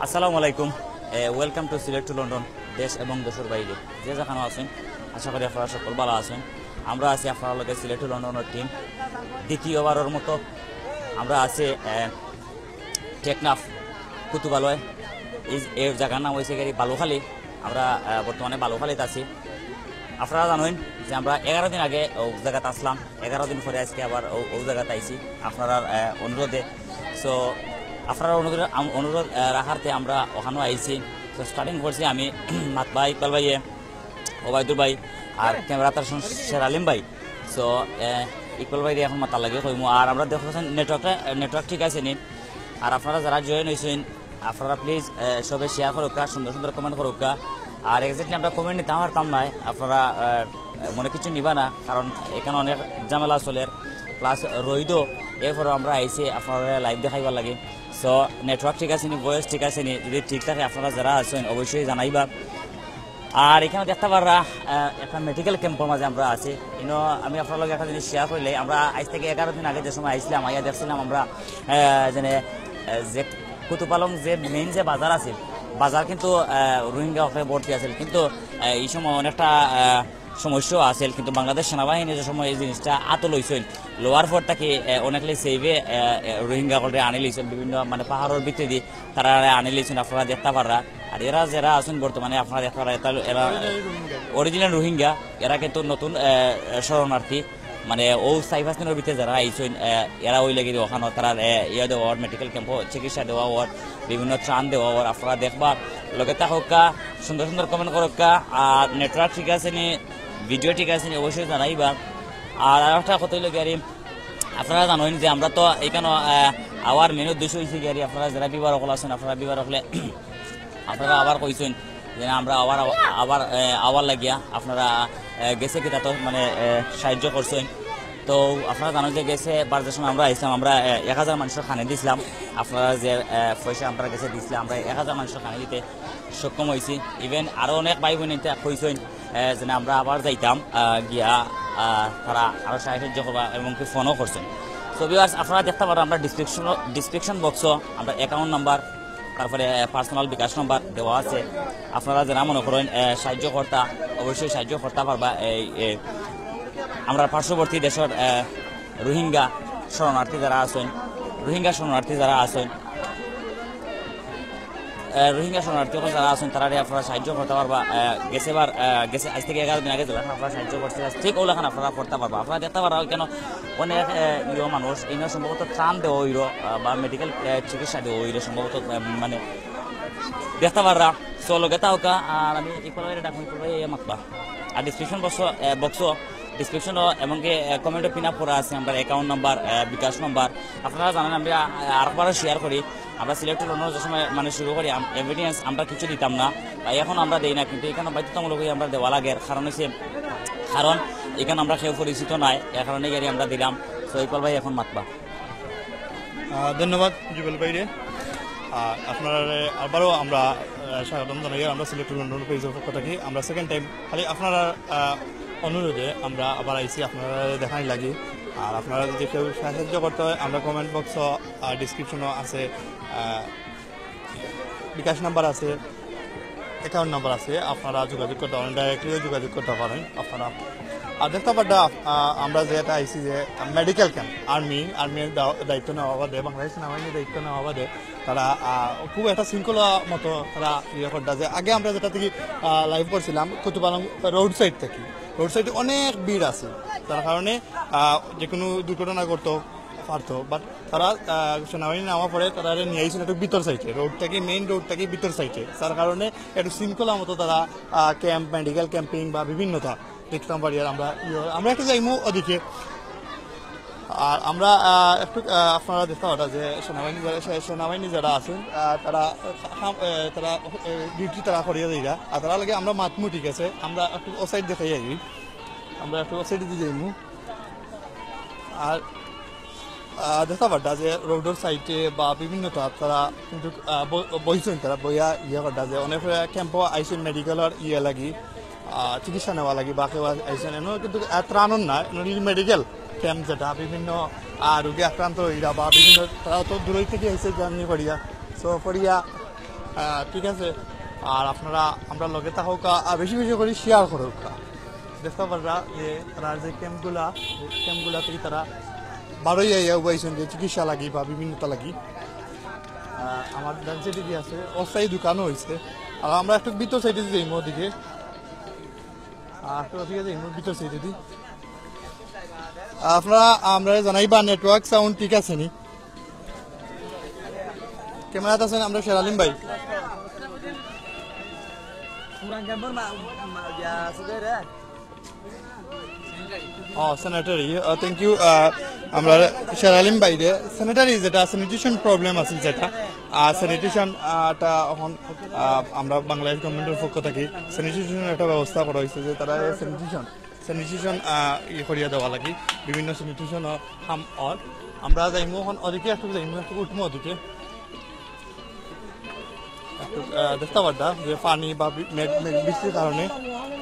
আসসালামু আলাইকুম, welcome to Sylhet to London. দেশ এবং দেশের বাইরে যে যেখানে আছেন, আশা করি আপনারা সকল ভালো আছেন। আমরা আছি আপনার লগে সিলেট টু লন্ডনের টিম। দ্বিতীয়বারের মতো আমরা আছি টেকনাফ কুতুবালয়। এই জায়গার নাম হয়েছে গেরি বালুখালী। আমরা বর্তমানে বালুখালীতে আছি। আপনারা জানেন যে আমরা 11 দিন আগে ও জায়গাতে আসলাম, 11 দিন পরে আজকে আবার ও জায়গাতে আইছি আপনারা অনুরোধে। সো আপনারা অনুরোধ রাখারতে আমরা ওখানেও আইছি। তো স্টার্টিং করছি আমি মাতবা ইকবাল ভাইয়ে, ওবায়দুল ভাই আর ক্যামেরাতে শের আলিম ভাই। সো ইকবাল ভাই এখন মাতার লাগে কইমু। আর আমরা দেখছেন নেটওয়ার্ক ঠিক আছে নি। আর আপনারা যারা জয়েন হয়েছেন আপনারা প্লিজ সবাই শেয়ার করুক, সুন্দর সুন্দর কমেন্ট করুক। আর এক্স্যাক্টলি আমরা কমেন্ট নিতে পারতাম না, আপনারা মনে কিছু নিবা না, কারণ এখানে অনেক ঝামেলা চলে। প্লাস রইদও এরপরে আমরা আইসি আপনারা লাইভ দেখাইবার লাগে। সো নেটওয়ার্ক ঠিক আছে নি, ভয়েস ঠিক আছে নি, যদি ঠিক থাকে আপনারা যারা আছেন অবশ্যই জানাইবা। আর এখানে দেখতে পাররা একটা মেডিকেল ক্যাম্পের মাঝে আমরা আছি। আমি আপনার লগে একটা জিনিস শেয়ার করলে, আমরা আজ থেকে 11 দিন আগে যে সময় আইসলাম আইয়া দেখছিলাম আমরা যে কুতুপালং যে মেইন যে বাজার আছে, বাজার কিন্তু রোহিঙ্গা ওখানে ভর্তি আছে। কিন্তু এই সময় অনেকটা সমস্যাও আছে। কিন্তু বাংলাদেশ সেনাবাহিনী যে সময় এই জিনিসটা আতো লইছেন, লোয়ার পর তাকে অনেকলাই সেভে রোহিঙ্গা করে আনি লইছেন, বিভিন্ন মানে পাহাড়ের ভিতরে দিয়ে তারা আনি লইছেন। আপনারা দেখতে পাররা। আর এরা যারা আছেন বর্তমানে আপনারা দেখতে পারা, এরা অরিজিনাল রোহিঙ্গা, এরা কিন্তু নতুন শরণার্থী। মানে ও সাইফাসিনের ভিতরে যারা আইছেন এরা ওই লেগে ওখানে তারা ইয়ে দেওয়া ওর মেডিকেল ক্যাম্প চিকিৎসা দেওয়া ওর বিভিন্ন ত্রাণ দেওয়া ওর আপনারা দেখবা। লগে থাকা সুন্দর সুন্দর কমেন্ট করকা। আর নেটওয়ার্ক ঠিক আছে নি, ভিডিও ঠিক আছে নি, অবশ্যই জানাইবা। আর একটা কথা হইল গিয়ারি, আপনারা জানেন যে আমরা তো এখানে আবার মেন উদ্দেশ্য হয়েছে গিয়ারি, আপনারা যারা বিবাহ সকল আছেন আপনারা বিবাহ সকলে আপনারা আবার কইছেন যে আমরা আবার লাগিয়া আপনারা গেছে কি তা তো মানে সাহায্য করছেন। তো আপনারা জানেন যে গেছে বারোটার সময় আমরা আইসলাম, আমরা 1000 মানুষের খানে দিয়েছিলাম। আপনারা যে পয়সা আমরা গেছে দিয়েছিলাম, আমরা 1000 মানুষের খানে দিতে সক্ষম হয়েছি। ইভেন আরও অনেক ভাই বোন কইছেন যে আমরা আবার যাইতাম গিয়া তারা আরও সাহায্য করবা এবং কি ফোনও করছেন। সো ভিউয়ার্স আপনারা দেখতে পারেন আমরা ডিসক্রিপশন বক্সও আমরা অ্যাকাউন্ট নাম্বার তারপরে পার্সোনাল বিকাশ নাম্বার দেওয়া আছে। আপনারা যারা মনে করেন সাহায্য কর্তা অবশ্যই সাহায্য করতে পারবা। এই আমরা পার্শ্ববর্তী দেশের রোহিঙ্গা শরণার্থী যারা আছেন যারা আছেন তারা আপনারা সাহায্য করতে পারবা। গেছে আজ থেকে 11 দিন আগে যারা আপনারা সাহায্য করতে ঠিক ওগুলো আপনারা করতে পারবা। আপনারা দেখতে পারা কেন অনেক মানুষ এই সম্ভবত ত্রাণ দেওয়া হইল বা মেডিকেল চিকিৎসা দেওয়া হইল সম্ভবত মানে দেখতে পাররা। চলো গেতা হোকা। আর আমি ইকবাল ডাকুন মাতবা। আর ডিসক্রিপশন ডিসক্রিপশনও এমনকি কমেন্টও পিন আপ করা আছে আমরা অ্যাকাউন্ট নাম্বার বিকাশ নাম্বার। আপনারা জানেন আমরা আরেকবারও শেয়ার করি, আমরা সিলেক্ট লন্ডনের যে সময় মানে শুরু করি এভিডেন্স আমরা কিছু দিতাম না, এখন আমরা দিই না। কিন্তু এখানে বাধ্যতামূলক আমরা দেওয়া লাগে, কারণ এখানে আমরা কেউ পরিচিত নাই, এ কারণে গাড়ি আমরা দিলাম। তো ইকবাল ভাই এখন মাতবা। ধন্যবাদ জুবেল ভাই রে। আপনার আবারও আমরা স্বাগতম জানাই। আমরা সিলেক্ট লন্ডন পেজের পক্ষ থেকে আমরা সেকেন্ড টাইম খালি আপনারা অনুরোধে আমরা আবার আইসি, আপনারা দেখাই লাগি। আর আপনারা যদি কেউ সাহায্য করতে হয় আমরা কমেন্ট বক্স আর ডিসক্রিপশনও আছে, বিকাশ নাম্বার আছে, অ্যাকাউন্ট নাম্বার আছে, আপনারা যোগাযোগ করতে পারেন, ডাইরেক্টলিও যোগাযোগ করতে পারেন আপনারা। আর দেখতে পারটা আমরা যেটা আইসি যে মেডিকেল ক্যাম্প আর্মির দায়িত্ব নেওয়া বাদে, বাংলাদেশ সেনাবাহিনীর দায়িত্ব নেওয়া বাদে তারা খুব একটা শৃঙ্খলা মতো তারা ইয়ে করতে। যে আগে আমরা যেটা থেকে লাইভ করছিলাম কুতুপালং রোড সাইডে অনেক ভিড় আছে, তার কারণে যে কোনো দুর্ঘটনা করতে পারতো। বাট তারা সেনাবাহিনী নেওয়া পরে তারা নিয়ে আইছিল একটু ভিতর সাইডে, মেইন রোড থেকে ভিতর সাইডে, তার কারণে একটু শৃঙ্খলা মতো তারা ক্যাম্প, মেডিকেল ক্যাম্পিং বা বিভিন্নতা দেখতাম পারি। আর আমরা একটু যাইমু ওদিকে। আর আমরা একটু আপনারা দেখতে পারা যে সেনাবাহিনী যারা আছেন তারা ডিউটি তারা করিয়া যাইরা। আর তারা লাগে আমরা মাতমু, ঠিক আছে, আমরা একটু ও সাইড দেখাই যাই, আমরা একটু ও সাইডে দিয়ে যাইমু। আর দেখতে পারটা যে রোডের সাইডে বা বিভিন্ন তারা কিন্তু বইছেন, তারা বইয়া ইয়ে করটা যে অনেক ক্যাম্পও আইসেন মেডিকেলের ইয়ে লাগি চিকিৎসা নেওয়া লাগি বা কেউ আইসেন এনে কিন্তু ত্রাণন না, মেডিকেল ক্যাম্প যেটা বিভিন্ন রোগী আক্রান্ত হইরা বা বিভিন্ন তারা তো দূরই থেকে এসে জার্নি করিয়া। সো করিয়া ঠিক আছে আর আপনারা আমরা লগে থাকুক বেশি বেশি করে শেয়ার করুক দেখতে পাররা যে তারা যে ক্যাম্পগুলা থেকে তারা বারোই আইয়া উবাইছেন যে চিকিৎসা লাগি বা বিভিন্নতা লাগি আমার ডান সাইডে দিয়ে আছে অস্থায়ী দোকানও হয়েছে আর আমরা একটু ভিতর সাইডে দিই ওদিকে ঠিক আছে ভিতর সাইডে দিই আপনারা আমরা জানাইবা নেটওয়ার্ক সাউন্ড ঠিক আছে নি ক্যামেরাত আছেন আমরা শেরালিম ভাই স্যানিটারি থ্যাংক ইউ আমরা শেরালিম বাইরে স্যানিটারি যেটা স্যানিটেশন প্রবলেম আছে যেটা স্যানিটেশনটা এখন আমরা বাংলাদেশ গভর্নমেন্টের পক্ষ থেকে স্যানিটেশনের একটা ব্যবস্থা করা হয়েছে যে তারা স্যানিটেশন করিয়া দেওয়া লাগে বিভিন্ন স্যানিটেশন আমরা যাইমু এখন ওদিকে একটু উঠবো ওদিকে দেখতে পারতা যে পানি বা বৃষ্টির কারণে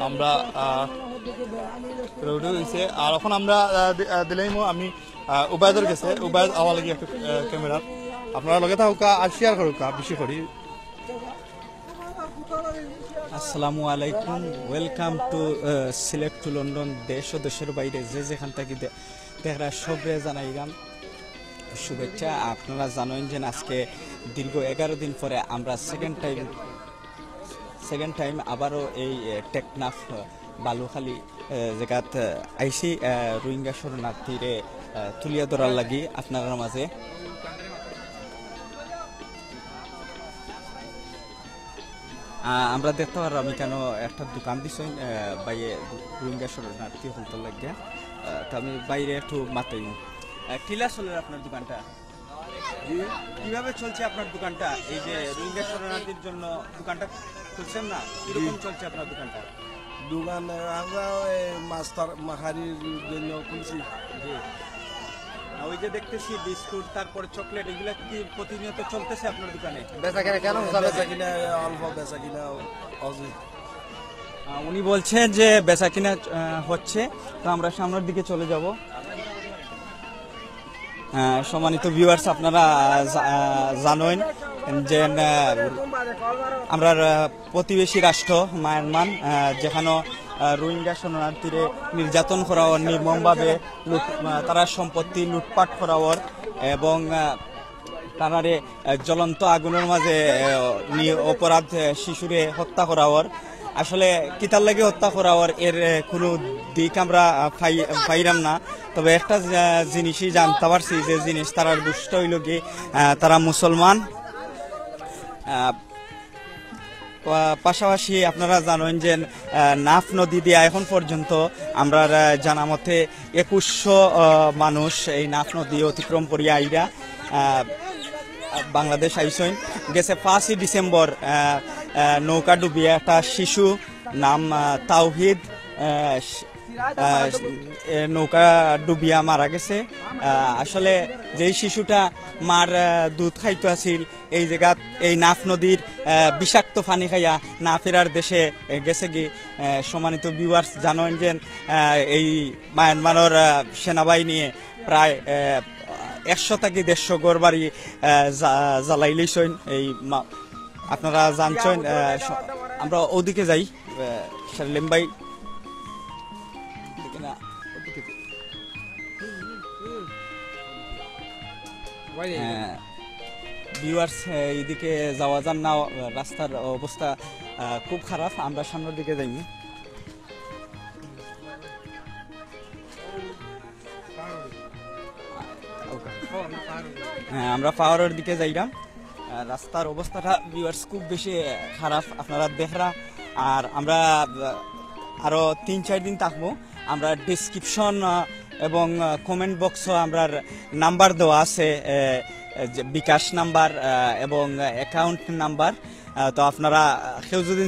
আমরা রোডে হয়েছে আর এখন আমরা দিলাইমো আমি উবায়দের গেছে উবায়দ আওয়া লাগে একটু ক্যামেরা আপনারা লগে থাকুক আর শেয়ার করুক বেশি করি আসসালামু আলাইকুম welcome to select to London দেশ ও দেশের বাইরে যে যেখান থেকে দেখরা সবরে জানাইলাম শুভেচ্ছা আপনারা জানেন যে আজকে দীর্ঘ 11 দিন পরে আমরা সেকেন্ড টাইম আবারও এই টেকনাফ বালুখালী জায়গাত আইসি রোহিঙ্গা শরণার্থীরে তুলিয়া ধরার লাগি আপনার মাঝে আমরা দেখতে পারলাম কেন একটা দোকান দিছেন বাইরে রোহিঙ্গা শরণার্থী হলতে লাগিয়া তো আমি বাইরে একটু মাতাই কিলা চলে আপনার দোকানটা কিভাবে চলছে আপনার দোকানটা এই যে রোহিঙ্গা শরণার্থীর জন্য দোকানটা খুলছেন না কিরকম চলছে আপনার দোকানটা দোকানে আমরা মাস্টার মাহারির জন্য খুলছি ওই যে দেখতেছি বিস্কুট তারপরে চকলেট এগুলা কি প্রতিনিয়ত চলতেছে আপনার দোকানে বেচা কিনা অল্প বেচা কিনা উনি বলছেন যে বেচা কিনা হচ্ছে তো আমরা সামনের দিকে চলে যাব সম্মানিত ভিউয়ার্স আপনারা জানেন যে আমরা প্রতিবেশী রাষ্ট্র মায়ানমার যেখানে রোহিঙ্গা শরণার্থীরে নির্যাতন করা হওয়ার নির্মমভাবে তারা সম্পত্তি লুটপাট করা হওয়ার এবং তারারে জ্বলন্ত আগুনের মাঝে অপরাধ শিশুরে হত্যা করা হওয়ার আসলে কিতার লাগে হত্যা করা হওয়ার এর কোনো দিক আমরা পাইলাম না তবে একটা জিনিসই জানতে পারছি যে জিনিস তারা দুষ্ট হইল কি তারা মুসলমান পাশাপাশি আপনারা জানেন যে নাফ নদী দিয়ে এখন পর্যন্ত আমরা জানা মতে 2100 মানুষ এই নাফ নদী অতিক্রম করিয়া আইরা বাংলাদেশ আইসেন গেছে 5 ডিসেম্বর নৌকা ডুবিয়া একটা শিশু নাম তাওহিদ নৌকা ডুবিয়া মারা গেছে আসলে যেই শিশুটা মার দুধ খাইতে আসিল এই জায়গা এই নাফ নদীর বিষাক্ত পানি খাইয়া না ফেরার দেশে গেছে কি সম্মানিত ভিউয়ার্স জানেন যে এই মায়ানমারের সেনাবাহিনী প্রায় 100 থেকে 150 ঘর বাড়ি জ্বালাই লইছেন এই আপনারা জানছেন আমরা ওদিকে যাই লেম্বাই ভিউয়ার্স এইদিকে যাওয়া যান না রাস্তার অবস্থা খুব খারাপ আমরা সামনের দিকে যাই আমরা পাহাড়ের দিকে যাইলাম রাস্তার অবস্থাটা ভিউয়ার্স খুব বেশি খারাপ আপনারা দেখরা আর আমরা আরো 3-4 দিন থাকবো আমরা ডেসক্রিপশন এবং কমেন্ট বক্সও আমরা নাম্বার দেওয়া আছে বিকাশ নাম্বার এবং অ্যাকাউন্ট নাম্বার তো আপনারা কেউ যদি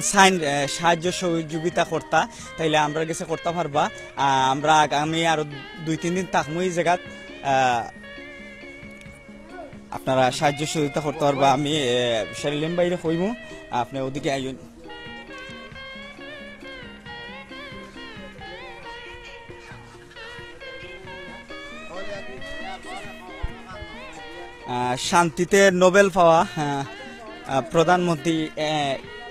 সাহায্য সহযোগিতা করতা তাইলে আমরা গেছে করতে পারবা আমরা আগামী আরো 2-3 দিন থাকবো এই জায়গাত আপনারা সাহায্য সহযোগিতা করতে পারবা আমি শেরিলিম বাইরে কইমু আপনি ওদিকে আইন শান্তিতে নোবেল পাওয়া প্রধানমন্ত্রী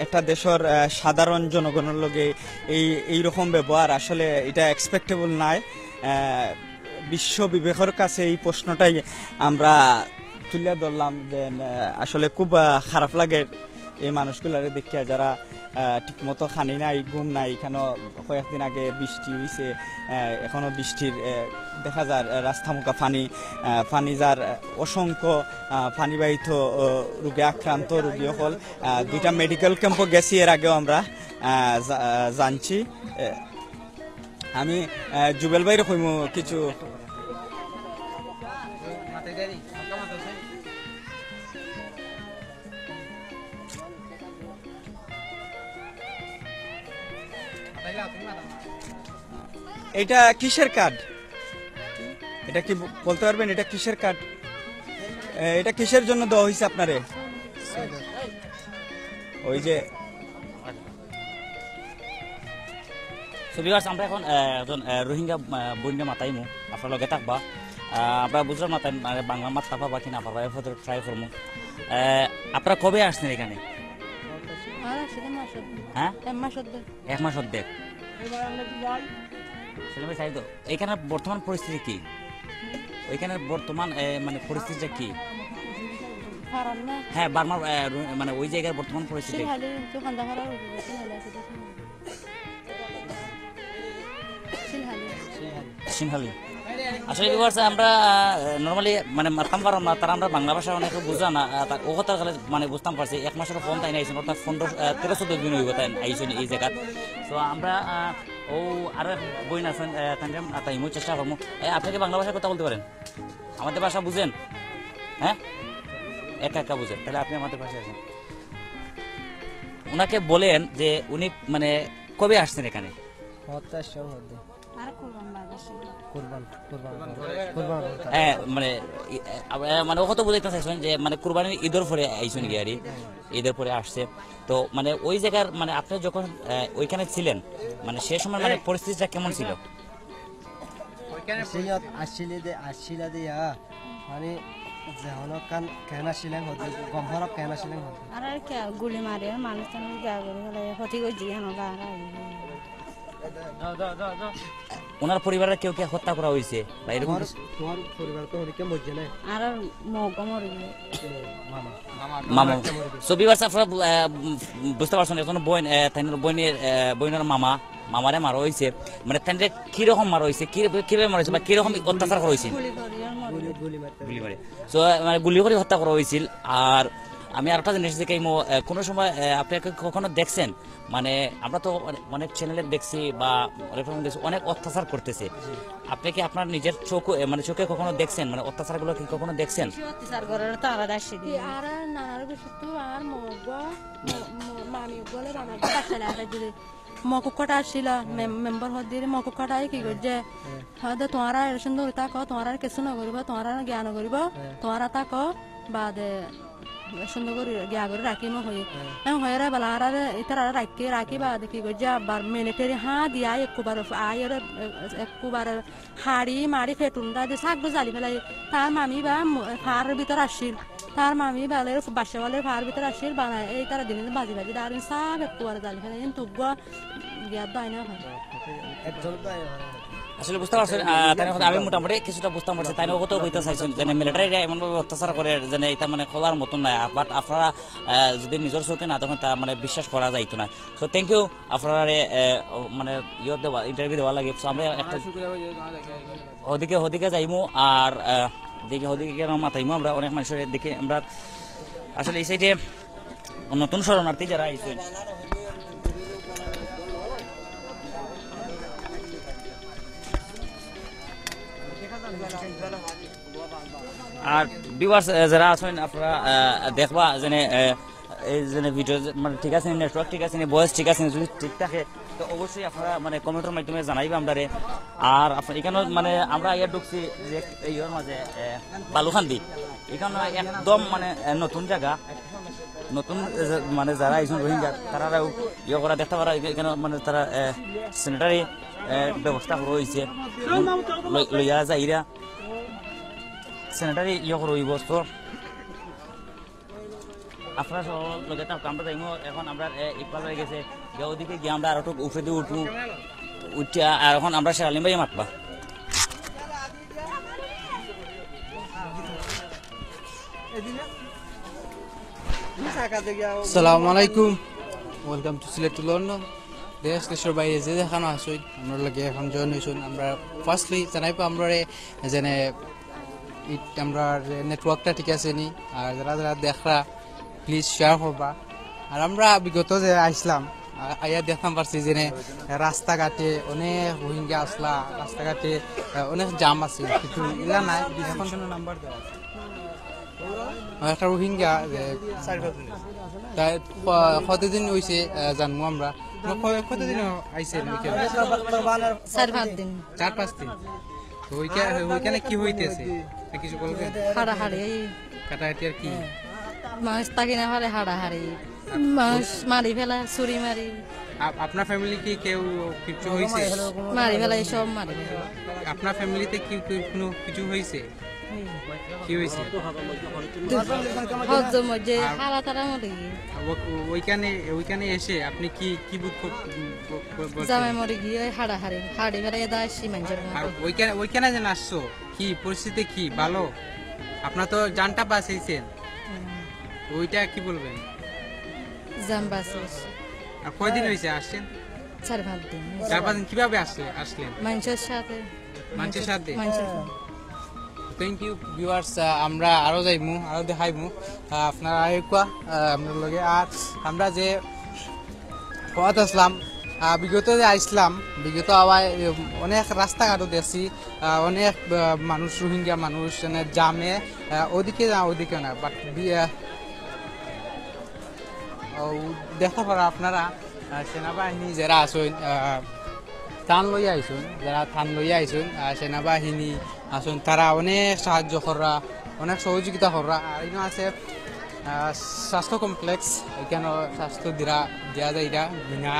একটা দেশের সাধারণ জনগণের লগে এই রকম ব্যবহার আসলে এটা এক্সপেক্টেবল নাই। বিশ্ব বিবেকের কাছে এই প্রশ্নটাই আমরা তুলে ধরলাম যে আসলে খুব খারাপ লাগে এই মানুষগুলারে দেখিয়া যারা ঠিকমতো খানি নাই, ঘুম নাই। এখানেও কয়েকদিন আগে বৃষ্টি হয়েছে, এখনো বৃষ্টির দেখা যায় রাস্তা মুখা পানি যার অসংখ্য পানিবাহিত রোগে আক্রান্ত রোগী হল। 2টা মেডিকেল ক্যাম্পও গেছি এর আগেও আমরা জানছি। আমি জুবেল ভাইয়ের কইমু কিছু। এটা কিসের কার্ড? এটা কি বলতে পারবেন এটা কিসের কার্ড? এটা কিসের জন্য দেওয়া হয়েছে আপনারে? ওই যে আমরা এখন একজন রোহিঙ্গা বন্যা মাতাইমু আপনার লগে থাকবা। আমরা বুঝলাম না তাই বাংলা মাত্রা পাবা কি না পাবা এরপর ট্রাই করবো। আপনারা কবে আসছেন এখানে? হ্যাঁ, 1 মাস অর্ধেক। এখানে বর্তমান পরিস্থিতি কি? ওইখানে বর্তমান মানে পরিস্থিতিটা কি? হ্যাঁ, বার্মার মানে ওই জায়গার বর্তমান পরিস্থিতি সিনহালি। আসলে আমরা নর্মালি মানে মারতাম পারলাম না, তারা আমরা বাংলা ভাষা অনেক বুঝা না। ও কথা মানে বুঝতাম পারছি 1 মাসের ফোন তাই আইসেন, অর্থাৎ 13-14 দিন হইব তাই আইসেন এই জায়গায়। তো আমরা ও আরো বই আছেন তাই চেষ্টা করবো। আপনাকে বাংলা ভাষায় কথা বলতে পারেন? আমাদের ভাষা বুঝেন? হ্যাঁ, একা বুঝেন, তাহলে আপনি আমাদের ভাষায় আছেন। ওনাকে বলেন যে উনি মানে কবে আসছেন এখানে? মানে ও কত বুঝাইতে চাইছেন যে মানে কুরবানির ঈদের পরে আইসেন গিয়ে আর ঈদের পরে আসছে। তো মানে ওই জায়গার মানে আপনি যখন ওইখানে ছিলেন মানে সে সময় মানে পরিস্থিতিটা কেমন ছিল? গুলি মারে মানুষ ক্ষতি করছি। ওনার পরিবারের কেউ কে হত্যা করা হয়েছে বা এরকম? মামা বুঝতে পারছেন এখন বইনের মামারে মারা হয়েছে। মানে তাদের কিরকম মারা হয়েছে, কিভাবে মারা হয়েছে বা কিরকম অত্যাচার করা হয়েছিল? মানে গুলি করে হত্যা করা হয়েছিল। আর আমি আরেকটা জিনিস দেখি কোনো সময় আপনি কখনো দেখছেন মানে আমরা তো অনেক চ্যানেলে দেখছি বা অনেক অত্যাচার করতেছে, আপনি কি আপনার নিজের চোখে কখনো দেখছেন মানে অত্যাচার গুলো কি কখনো দেখছেন? অত্যাচার করে তো আর আসি আর নানার বসতো আর মকুকটা আসছিল মেম্বার হদিরে মকুকটাই কি করছে হয়তো তোমারা এর সুন্দর থাকো, তোমার কিছু নকরিব, তোমার জ্ঞান করিব, তোমারা থাকো বাদে সুন্দর করে গিয়া করে রাখিম হয়ে হয়ে বেলা আর ইতারা রাখি বা দেখি যে আবার মিলিটারি দিয়া একবার আয়ের একবার হাড়ি মারি ফেটুনটা যে শাকবো জালি ফেলাই তার মামি বা ফার ভিতর আসছিল, তার মামি বেলের বাসাওয়ালের ফার ভিতর আসছিল বানায় এই তারা দিনে বাজি আর সব একবার জালি ফেলাই কিন্তু গিয়া দায় না আসলে বুঝতে পারছেন। আমি মোটামুটি কিছুটা বুঝতে পারছি, তাই কত বইতে চাইছেন যে মিলিটারিরা এমনভাবে অত্যাচার করে যে এটা মানে খোলার মতন নাই। বাট আপনারা যদি নিজের চোখে না তখন তা মানে বিশ্বাস করা যাইতো না। সো থ্যাংক ইউ আপনারা মানে দেওয়া ইন্টারভিউ দেওয়া লাগে। সো আমরা একটা ওদিকে যাইমু আর দেখি ওদিকে মাথাইমু আমরা অনেক মানুষের দেখে আমরা আসলে এই সাইডে নতুন শরণার্থী যারা আইসেন আর ভিউয়ার্স যারা আছেন আপনারা দেখবা যেন এই যে ভিডিও মানে ঠিক আছে, নেটওয়ার্ক ঠিক আছে, ভয়েস ঠিক আছে, যদি ঠিক থাকে তো অবশ্যই আপনারা মানে কমেন্টের মাধ্যমে জানাইবা আমাদের। আর আপনার এখানে মানে আমরা ইয়ে ঢুকছি যে ইয়ের মাঝে বালুখান্দি, এখানে একদম মানে নতুন জায়গা, নতুন মানে যারা আইসন রোহিঙ্গা তারাও ইয়ে করা দেখতে পারা এখানে মানে তারা স্যানিটারি ব্যবস্থা করা হয়েছে লইয়া যাইরা স্যানিটারি ইয়ে করা হইব। তো আপনারা সব লগে থাকো আমরা যাইমো এখন আমরা ইকবাল হয়ে গেছে যে ওদিকে গিয়ে আমরা আর একটু উপরে দিয়ে উঠবো উঠা আর এখন আমরা শেরালিম ভাই মাতবা আসসালামু আলাইকুম welcome to Sylhet to London দেশ দেশের বাইরে যে দেখানো আসুন আমরা লাগে এখন জয়েন হয়েছুন আমরা ফার্স্টলি জানাইব আমরা যেনে আমরা নেটওয়ার্কটা ঠিক আছে নি আর যারা যারা দেখরা প্লিজ শেয়ার করবা আর আমরা বিগত যে আসলাম আইয়া দেখতাম পারছি যে রাস্তাঘাটে অনেক রোহিঙ্গা আসলা রাস্তাঘাটে অনেক জাম আছে কিন্তু এলা নাই এখন নাম্বার দেওয়া আছে একটা রোহিঙ্গা তাই কতদিন হয়েছে জানবো আমরা কতদিন আইসে 4-5 দিন 4-5 দিন তো ওইখানে কি হইতেছে কিছু বলবেন হাড়াহাড়ি কাটাকাটি আর কি মানুষ তাকে না পারে হাড়াহাড়ি মানুষ মারি ফেলা ছুরি মারি আপনার ফ্যামিলি কি কেউ কিছু হয়েছে মারি ফেলা সব মারি ফেলা আপনার ফ্যামিলিতে কি কোনো কিছু হয়েছে কি হয়েছে হজম যে হারা তারা মরে গিয়ে ওইখানে এসে আপনি কি কি জামাই মরে গিয়ে হাড়াহাড়ি হাড়ি ফেলা এদা আসি মানুষের ওইখানে যেন আসছো কি পরিস্থিতি কি ভালো আপনার তো জানটা বাঁচাইছেন ওইটা কি বলবেন জাম বাসে আর কয়দিন হয়েছে আসছেন 4-5 দিন 4-5 দিন কিভাবে আসলেন মানুষের সাথে মানুষের সাথে মানুষের থ্যাংক ইউ ভিউয়ার্স আমরা আরো যাইমু আরো দেখাইমু আপনারা আইকুয়া আমরা লগে আর আমরা যে পথ আসলাম বিগত যে আইসলাম বিগত আবার অনেক রাস্তাঘাটও দেখছি অনেক মানুষ রোহিঙ্গা মানুষ জামে ওদিকে না ওদিকে না বাট দেখা পারা আপনারা সেনাবাহিনী যারা আসুন থান লইয়া আইসুন যারা থান লইয়া আইসুন সেনাবাহিনী আসুন তারা অনেক সাহায্য করা অনেক সহযোগিতা করা আর এখানে আছে স্বাস্থ্য কমপ্লেক্স এখানে স্বাস্থ্য দেওয়া যায় এটা বিনা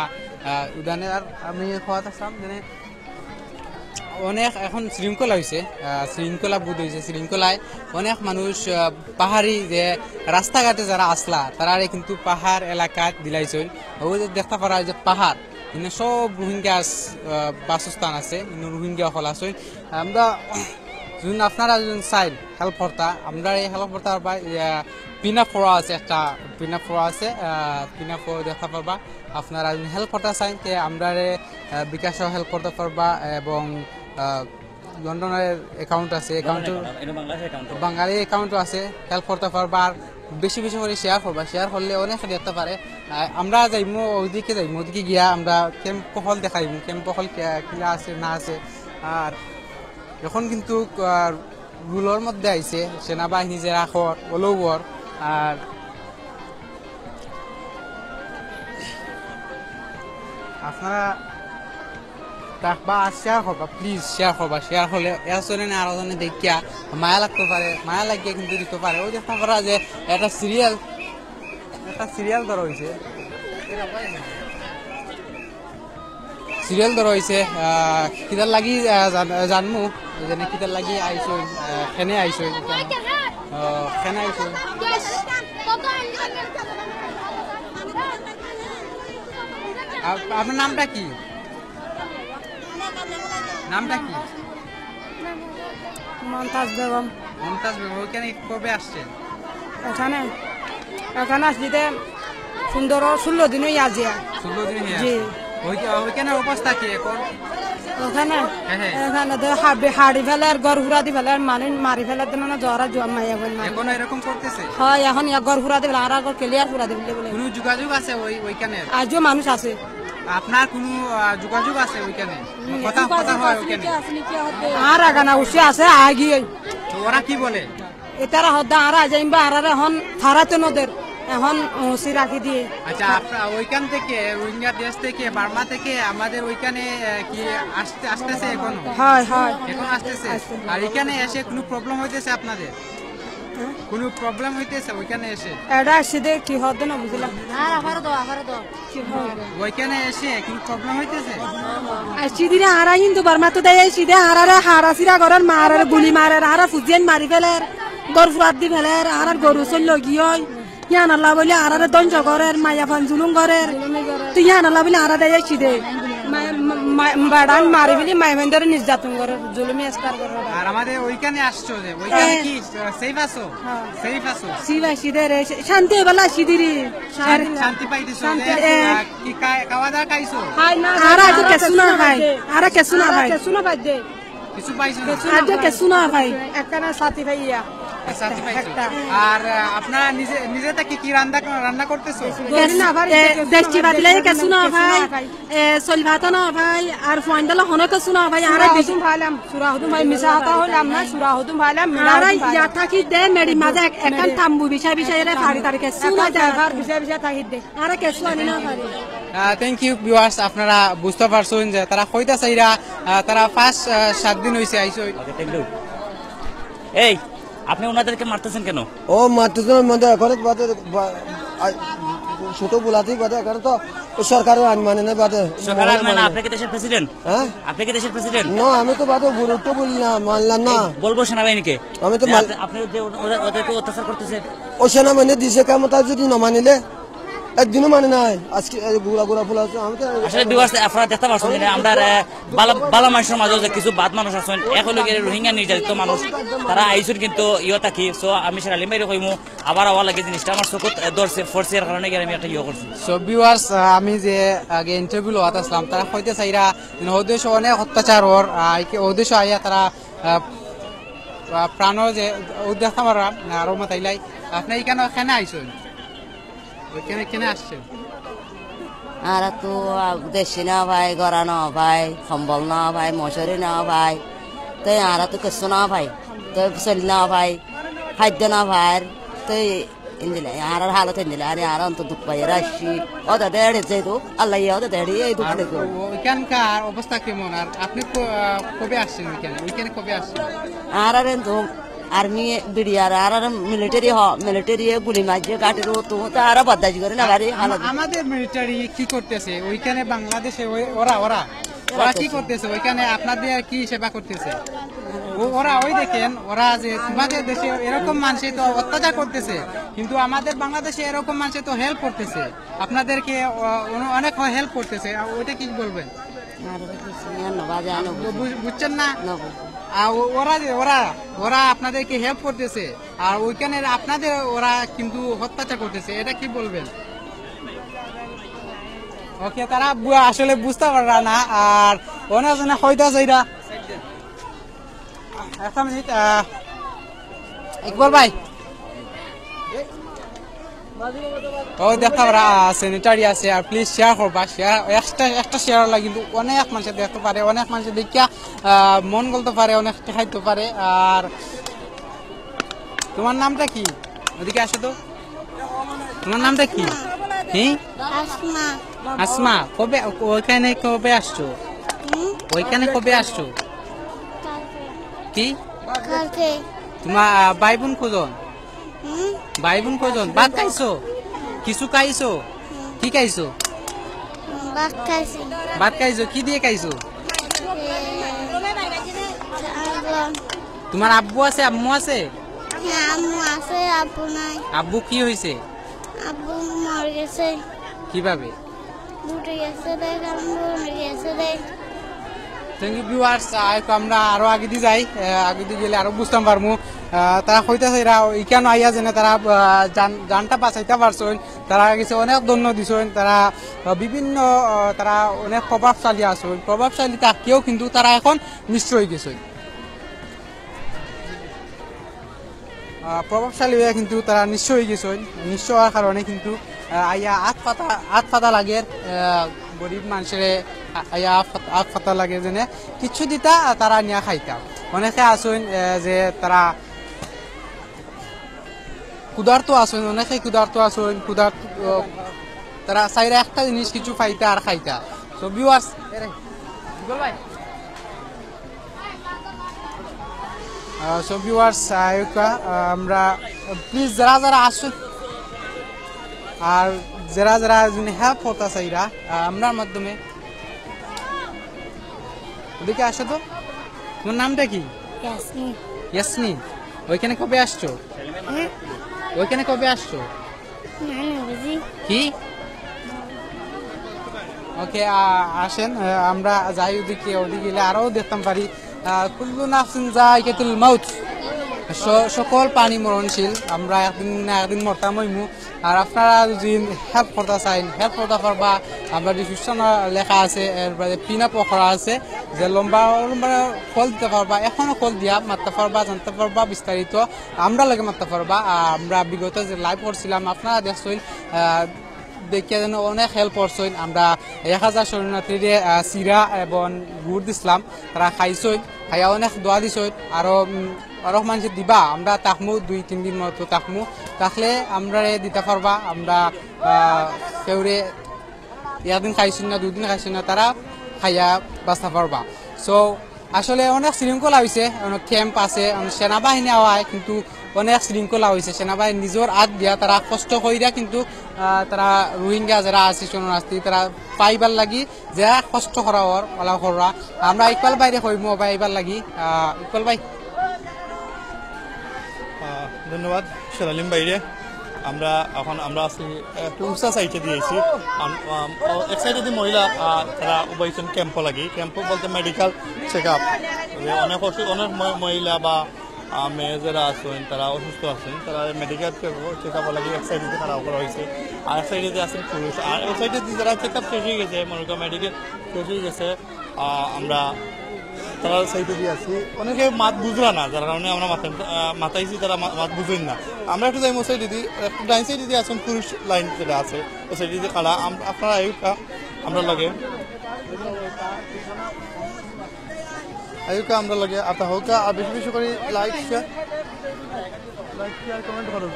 উদানে আর আমি খাওয়াতে আসলাম যেন অনেক এখন শৃঙ্খলা হয়েছে শৃঙ্খলা বোধ হয়েছে শৃঙ্খলায় অনেক মানুষ পাহাড়ি যে রাস্তাঘাটে যারা আসলা তারা কিন্তু পাহাড় এলাকায় দিলাইছেন ওই যে দেখতে পারা যে পাহাড় এনে সব রোহিঙ্গা বাসস্থান আছে রোহিঙ্গা হল আছে আমরা যখন আপনারা যখন চাইন হেল্প করতা আমরা এই হেল্প করতে পারবা পিনা ফোড়া আছে একটা পিনা ফোড়া আছে পিনা ফোড়া দেখতে পারবা আপনারা যখন হেল্প করতে চাইন তে আমরা বিকাশও হেল্প করতে পারবা এবং লন্ডনের অ্যাকাউন্ট আছে বাঙালি অ্যাকাউন্টও আছে হেল্প করতে পারবা আর বেশি বেশি করে শেয়ার করবা শেয়ার করলে অনেক দেখতে পারে আমরা যাইমু ওইদিকে যাইমু ওদিকে গিয়া আমরা ক্যাম্প হল দেখাইমু ক্যাম্প হল কিলা আছে না আছে আর এখন কিন্তু রুলের মধ্যে আইছে সেনাবাহিনী যে রাখর অলৌবর আর আপনারা বা শেয়ার করবা প্লিজ শেয়ার করবা শেয়ার হলে এজনে না আরজনে দেখিয়া মায়া লাগতে পারে মায়া লাগিয়ে কিন্তু দিতে পারে ওই দেখতে পারা যে একটা সিরিয়াল ধরা হয়েছে সিরিয়াল ধরা হয়েছে কিতার লাগি জানমু যেনে কিতার লাগি আইছো খেনে আইছো খেনে আইছো আপনার নামটা কি নামটা কি মমতাজ বেগম ওইখানে কবে আসছেন এখানে আসলিতে সুন্দর 16 দিন হইয়া যায় 16 দিন ওইখানে অবস্থা কি এখন ওখানে হাড়ি ফেলার গড় হুরা দি ফেলার মানে মারি ফেলার দিন না জ্বর জোয়া মাইয়া বল না এখন এরকম করতেছে হয় এখন গড় হুরা দি ফেলা আর গড় ক্লিয়ার হুরা দি বলে কোনো যোগাযোগ আছে ওইখানে আজও মানুষ আছে আপনার কোনো যোগাযোগ আছে ওইখানে কথা হয় ওইখানে আর আগানা উঠে আছে আগিয়ে ওরা কি বলে এটারা হদ্দা আর যাইবা আর এখন থারাতে নদের এখন ওসি রাখি দিয়ে আচ্ছা আপনার ওইখান থেকে রোহিঙ্গা দেশ থেকে বার্মা থেকে আমাদের ওইখানে কি আসতেছে এখন হয় এখন আসতেছে আর এখানে এসে কোনো প্রবলেম হইতেছে আপনাদের কোনো প্রবলেম হইতেছে ওইখানে এসে এটা সিধে কি হদ্দা না বুঝলাম আর আবার দাও ওইখানে এসে কোনো প্রবলেম হইতেছে আর সিদিনে আরা কিন্তু বার্মা তো দেয় সিধে আরারে হারাসিরা করার মারার গুলি মারার আরা ফুজিয়ান মারি ফেলার গরু ফুরাত দি ফেলার আর গরু চল লগি হয় ইয়ান আল্লাহ বলে আরারে দঞ্জ করের মায়া ফান জুলুম করের তুই ইয়ান আল্লাহ বলে আরা দেয় ছিদে বাড়ান মারি বলি মাইমেন্দারে নির্যাতন করে জুলুমি স্টার করে আর আমাদের ওইখানে আসছো যে ওইখানে কি সেফ আছো সেফ আছো সিবা সিদে রে শান্তি বেলা সিদিরি শান্তি পাইতেছো কি খাওয়া দাওয়া খাইছো আরা যে কেসুনা ভাই আরা কেসুনা ভাই কিছু পাইছো আর যে কেসুনা ভাই একখানা সাথী ভাইয়া সাথে পাইছো আর আপনারা নিজে নিজে থেকে কি রান্না করতেছো দেশি বাদলে কেসুনা ভাই সলভাতা না ভাই আর ফয়ন্ডলা হনে কেসুনা ভাই আরা বেশি ভাইলাম সুরাহুদুম ভাই মিসাহাতা হইলাম না সুরাহুদুম ভাইলাম আরা ইয়া থাকি দে মেরি মাঝে একখান তাম্বু বিষয় বিষয় রে ফাড়ি তারিখে সুনা জায়গার বিষয় বিষয় থাকি দে আরা কেসু আনি না পারি থ্যাংক ইউ ভিউয়ার্স আপনারা বুঝতে পারছেন যে তারা কইতা চাইরা তারা ফার্স্ট 7 দিন হইছে আইছো এই আপনি ওনাদেরকে মারতেছেন কেন? ও মারতেছেন মধ্যে এখন ছোট বলাতেই বাদে এখন তো সরকারের আইন মানে না বাদে সরকার মানে আপনি কি দেশের প্রেসিডেন্ট? হ্যাঁ আপনি কি দেশের প্রেসিডেন্ট? না আমি তো বাদে গুরুত্ব বলি না মানলাম না বলবো সেনাবাহিনীকে আমি তো আপনি যে ওদেরকে অত্যাচার করতেছেন ও সেনা মানে দিছে কামতা যদি না মানিলে একদিনও মানে নাই আজকে গুড়া গুড়া ফুল আছে আমি তো আসলে ভিউয়ার্স আপনারা দেখতে পাচ্ছেন যে আমরা বালা মানুষের মাঝে যে কিছু বাদ মানুষ আছেন এখন রোহিঙ্গা নির্যাতিত মানুষ তারা আইসুন কিন্তু ইয়ে থাকি সো আমি সেটা লিমাইরে কইমু আবার আওয়া লাগে জিনিসটা আমার চোখত দর্শে ফোর্সের কারণে আমি একটা ইয়ে করছি। সো ভিউয়ার্স আমি যে আগে ইন্টারভিউ লওয়াত আসলাম তারা কইতে চাইরা ওদেশ অনেক অত্যাচার ওর ওদেশ আইয়া তারা প্রাণ যে উদ্দেশ্য আমার আরো মতাইলাই আপনি এখানে কেন আইসুন ওইখানে কেন আসছেন? আর তো দেশি না ভাই গড়া না ভাই সম্বল না ভাই মশারি না ভাই তো আর তো কিছু না ভাই তো চলি না ভাই খাদ্য না ভাই তো ইন্দিলে আর হালত ইন্দিলে আরে আর অন্ত দুঃখ পাই আসছি ওটা দেড় যেহেতু আল্লাহ ওটা দেড়ি এই দুঃখ দেখো ওইখানকার অবস্থা কেমন আর আপনি কবে আসছেন ওইখানে কবে আসছেন? আর তো আর্মি বিডিআর আর মিলিটারি গুলি মারছে কাটের তো আর বদাজি করে না ভাই আমাদের মিলিটারি কি করতেছে ওইখানে বাংলাদেশে ওরা ওরা ওরা কি করতেছে ওইখানে আপনাদের কি সেবা করতেছে? ওরা ওই দেখেন ওরা যে তোমাদের দেশে এরকম মানুষ তো অত্যাচার করতেছে কিন্তু আমাদের বাংলাদেশে এরকম মানুষ তো হেল্প করতেছে আপনাদেরকে অনেক হেল্প করতেছে ওইটা কি বলবেন? বুঝছেন না ওরা ওরা ওরা আপনাদেরকে হেল্প করতেছে আর ওইখানে আপনাদের ওরা কিন্তু অত্যাচার করতেছে এটা কি বলবেন? ওকে তারা আসলে বুঝতে পাররা না আর অনেক জনে হয়তো সেইটা একটা মিনিট ইকবাল ভাই ও দেখতে পারা স্যানিটারি আছে আর প্লিজ শেয়ার করবা শেয়ার একটা শেয়ার লাগে কিন্তু অনেক মানুষ দেখতে পারে অনেক মানুষ দেখিয়া মন গলতে পারে অনেক খাইতে পারে। আর তোমার নামটা কি? ওদিকে আসো তো তোমার নামটা কি? আসমা কবে ওইখানে কবে আসছো? ওইখানে কবে আসছো? কি তোমার ভাই বোন কজন? ভাই বোন কজন? ভাত খাইছো? কিছু খাইছো? কি খাইছো? ভাত খাইছো? কি দিয়ে খাইছো? তোমার আব্বু আছে আম্মু আছে? আম্মু আছে আব্বু নাই। আব্বু কি হয়েছে? আব্বু মরে গেছে। কিভাবে? দুটো গেছে দেখ আম্মু মরে গেছে দেখ। থ্যাংক ইউ ভিউয়ার্স আমরা আরো আগে দিয়ে যাই আগে দিয়ে গেলে আরো বুঝতাম পারবো তারা কইতাছে এরা ইকানো আইয়া যেনে তারা জানটা বাঁচাইতে পারছেন তারা কিছু অনেক দন্য দিছেন তারা বিভিন্ন তারা অনেক প্রভাবশালী আছেন প্রভাবশালী তাকেও কিন্তু তারা এখন নিশ্চয় হয়ে গেছে প্রভাবশালী হয়ে কিন্তু তারা নিশ্চয় হয়ে গেছেন নিশ্চয় হওয়ার কারণে কিন্তু আইয়া আত পাতা লাগে গরিব মানুষের আইয়া আত পাতা লাগে যেনে কিছু দিতা তারা নিয়া খাইতা অনেকে আছেন যে তারা ক্ষুধার্ত আছেন অনেকে ক্ষুধার্ত আছেন তারা চাইরা একটা জিনিস কিছু পাইতা আর খাইতা সো ভিউয়ার্স সো ভিউয়ার্স আমরা প্লিজ যারা যারা আসুন আর যারা যারা হেল্প করতে চাইরা আমরার মাধ্যমে ওদিকে আসো তো তোমার নামটা কি? ইয়াসমিন ওইখানে কবে আসছো? ওইখানে কবে আসছো? মানে বুঝি কি ওকে আসেন আমরা যাই ওদিকে গেলে আরও দেখতাম পারি কুল্লু নাফসিন যায়কাতুল মাউত সকল প্রাণী মরণশীল আমরা একদিন না একদিন মরতাম হইমু আর আপনারা যদি হেল্প করতে চাইন হেল্প করতে পারবা আমরা ডিসক্রিপশন লেখা আছে এরপরে পিনা পকড়া আছে যে লম্বা লম্বা কল দিতে পারবা এখনও কল দিয়া মারতে পারবা জানতে পারবা বিস্তারিত আমরা লাগে মারতে পারবা আমরা বিগত যে লাইভ করছিলাম আপনারা দেখছেন দেখিয়া যেন অনেক হেল্প করছেন আমরা 1000 শরণার্থীর চিরা এবং গুড় দিছিলাম তারা খাইছেন খাইয়া অনেক দোয়া দিছেন আরো মানুষ দিবা আমরা তাকমু 2-3 দিন মতো তাকমু তাকলে আমরা দিতে পারবা আমরা কেউরে একদিন খাইছেন না 2 দিন খাইছেন না তারা খাইয়া বাঁচতে পারবা সো আসলে অনেক শৃঙ্খলা হয়েছে অনেক ক্যাম্প আছে সেনাবাহিনী আওয়ায় কিন্তু অনেক শৃঙ্খলা হয়েছে সেনাবাহিনী নিজের হাত দিয়া তারা কষ্ট কইরা কিন্তু তারা রোহিঙ্গা যারা আছে শরণার্থী তারা পাইবার লাগি যে কষ্ট করা ওর ওলা করা আমরা ইকবাল বাইরে কইমু পাইবার লাগি ইকবাল ভাই ধন্যবাদ শেরালিম বাইরে আমরা এখন আমরা আছি একটু উঁচা সাইডে দিয়েছি এক সাইডে দিয়ে মহিলা তারা উপাইছেন ক্যাম্প লাগি ক্যাম্প বলতে মেডিকেল চেক আপ অনেক মহিলা বা মেয়ে যারা আছেন তারা অসুস্থ আছেন তারা মেডিকেল চেক আপ লাগি এক সাইডে খারাপ করা হয়েছে আর এক সাইডে দিয়ে আছেন পুরুষ আর এক সাইডে যারা চেক আপ শেষ হয়ে গেছে মনে করেন মেডিকেল শেষ হয়ে গেছে আমরা তারা সাইডে দিয়ে আছি অনেকে মাত বুঝলা না যার কারণে আমরা মাথাইছি তারা মাত বুঝেন না আমরা একটু যাই সাইডে দিই একটু ডাইন সাইডে দিয়ে আছেন পুরুষ লাইন যেটা আছে ওই সাইডে দিয়ে খাড়া আপনারা আয়ুকা আমরা লাগে আয়ুকা আমরা লাগে আতা হোকা আর বেশি বেশি করে লাইক শেয়ার কমেন্ট করুন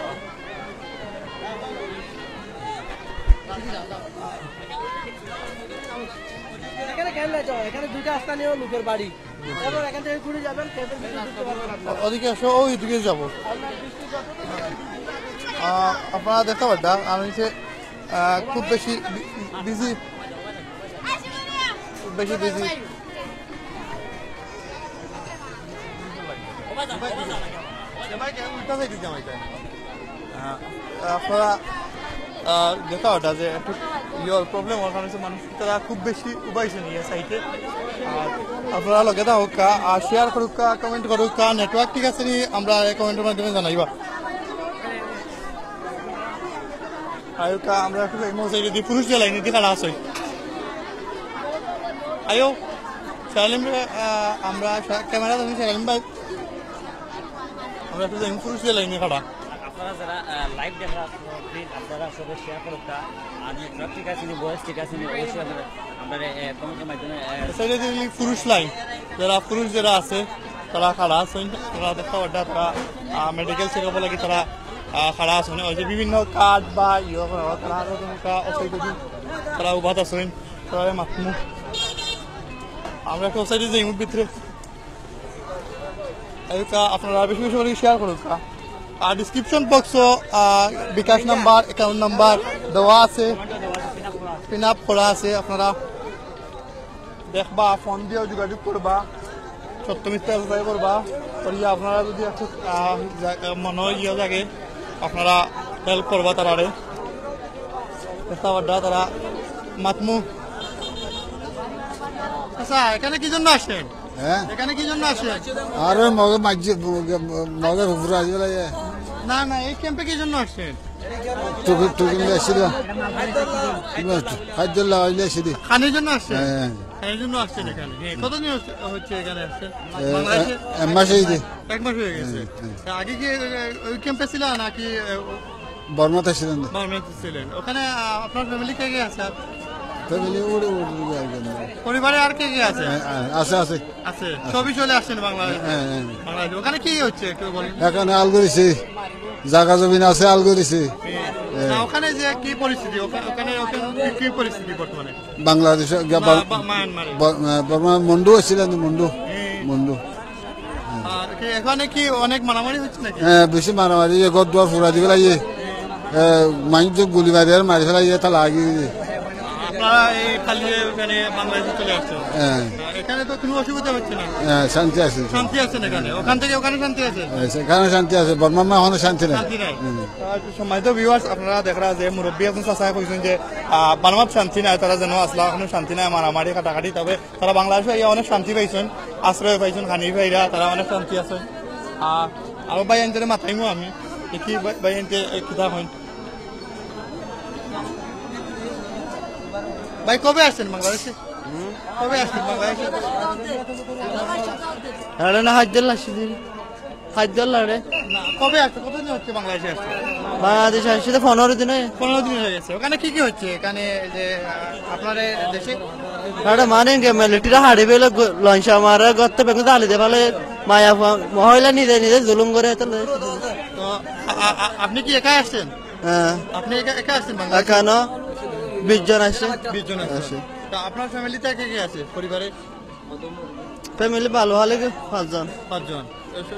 এখানে দুইটা স্থানীয় লোকের বাড়ি এখান থেকে ঘুরে যাবেন ওদিকে আসো ওইদিকে যাবো আপনারা দেখতে পারেন আমি খুব বেশি বিজি আপনারা দেখা ওটা যে একটু প্রবলেম হওয়ার কারণে মানুষ তারা খুব বেশি উপাইছে নিয়ে সাইটে আর আপনারা লগে থাকুক আর শেয়ার করুক কমেন্ট করুক নেটওয়ার্ক ঠিক আছে নি আমরা কমেন্টের মাধ্যমে জানাইবা আয়ুকা আমরা একটু সাইডে দিয়ে পুরুষ যে লাইনে দিয়ে খাড়া আছে আয়ো শালিম আমরা ক্যামেরা ধরি শালিম ভাই আমরা একটু পুরুষ যে লাইনে খাড়া আপনারা যারা লাইভ দেখা প্লিজ আপনারা সবাই শেয়ার করুন আর নেটওয়ার্ক ঠিক আছে ভয়েস ঠিক আছে অবশ্যই আমরা কমেন্টের মাধ্যমে সাইডে দিয়ে পুরুষ লাইন পুরুষ যারা আছে তারা খাড়া আছেন তারা দেখা ওটা তারা মেডিকেল চেক আপ লাগে তারা খাড়া আছেন ওই যে বিভিন্ন কার্ড বা তারা তারা উভাত আছেন তারা মাতমু আমরা একটা সাইডে যাই ভিতরে আপনারা বেশি বেশি করে শেয়ার করুন আর ডিসক্রিপশন বক্সও বিকাশ নাম্বার অ্যাকাউন্ট নাম্বার দেওয়া আছে পিন আপ করা আছে আপনারা দেখবা ফোন দিয়েও যোগাযোগ করবা সত্য মিথ্যা যাচাই করবা করিয়া আপনারা যদি একটু মনে ইয়ে জাগে আপনারা হেল্প করবা তারারে চেষ্টা করবা তারা মাতমু আচ্ছা এখানে কি জন্য আসেন এখানে কি জন্য আসেন আরে মগে মাঝে মগে ঘুরে আসবে না না এই ক্যাম্পে কি জন্য আসেন টুকি নিয়ে আসছিল খাদ্য লাগাইলে আসিলি খানের জন্য আসছেন খানের জন্য আসছেন এখানে কতদিন হচ্ছে এখানে আসছেন এক মাস হয়ে গেছে আগে কি ওই ক্যাম্পে ছিল নাকি বর্মাতে ছিলেন ছিলেন ওখানে আপনার ফ্যামিলি কে কে আছে ফ্যামিলি পরিবারে আর কে কে আছে আছে আছে সবই চলে আসছেন বাংলাদেশ ওখানে কি হচ্ছে একটু বলেন এখানে আল করেছে জায়গা জমিন আছে আল করেছে ওখানে যে কি পরিস্থিতি ওখানে কি পরিস্থিতি বর্তমানে বাংলাদেশ মন্ডু আসছিলেন মন্ডু এখানে কি অনেক মারামারি হচ্ছে নাকি বেশি মারামারি ঘর দুয়ার ফুরা দিবে লাগিয়ে মাইন গুলি মারি আর মারি ফেলাই তা লাগি আপনারা এই খালি এখানে বাংলাদেশে চলে আসছেন হ্যাঁ এখানে তো কোনো অসুবিধা হচ্ছে না হ্যাঁ শান্তি আছে শান্তি আছেন এখানে ওখান থেকে ওখানে শান্তি আছে সেখানে শান্তি আছে বর্মামা ওখানে শান্তি নেই শান্তি নাই সম্মানিত ভিউয়ার্স আপনারা দেখা যে মুরব্বী এখন চাচা কইছেন যে বানমাত শান্তি নাই তারা যেন আসলা ওখানে শান্তি নাই মারামারি কাটাকাটি তবে তারা বাংলাদেশে অনেক শান্তি পাইছেন আশ্রয় পাইছেন খানি ভাইরা তারা অনেক শান্তি আছেন আর ভাই আনতে মাথাইমো আমি কি ভাই আনতে কিতা হইন ভাই কবে আসছেন বাংলাদেশে কবে আসছেন বাংলাদেশে আরে না হাজদুল্লাহ আসছিলেন হাজদুল্লাহ রে কবে আসছে কতদিন হচ্ছে বাংলাদেশে আসছে বাংলাদেশ আসছে 15 দিনে 15 দিন হয়ে গেছে ওখানে কি কি হচ্ছে এখানে যে আপনার দেশে আরে মানেন কে মিলিটারি হাড়ি বেলে লঞ্চ মারা গত্তে বেগুন দালি দে ভালো মায়া মহিলা নিজে নিজে জুলুম করে তো আপনি কি একা আসছেন হ্যাঁ আপনি একা আসছেন বাংলাদেশে কেন 20 জন আসছে 20 জন আসছে তো আপনার ফ্যামিলিতে কে কে আছে পরিবারে ফ্যামিলি ভালো হলে 5 জন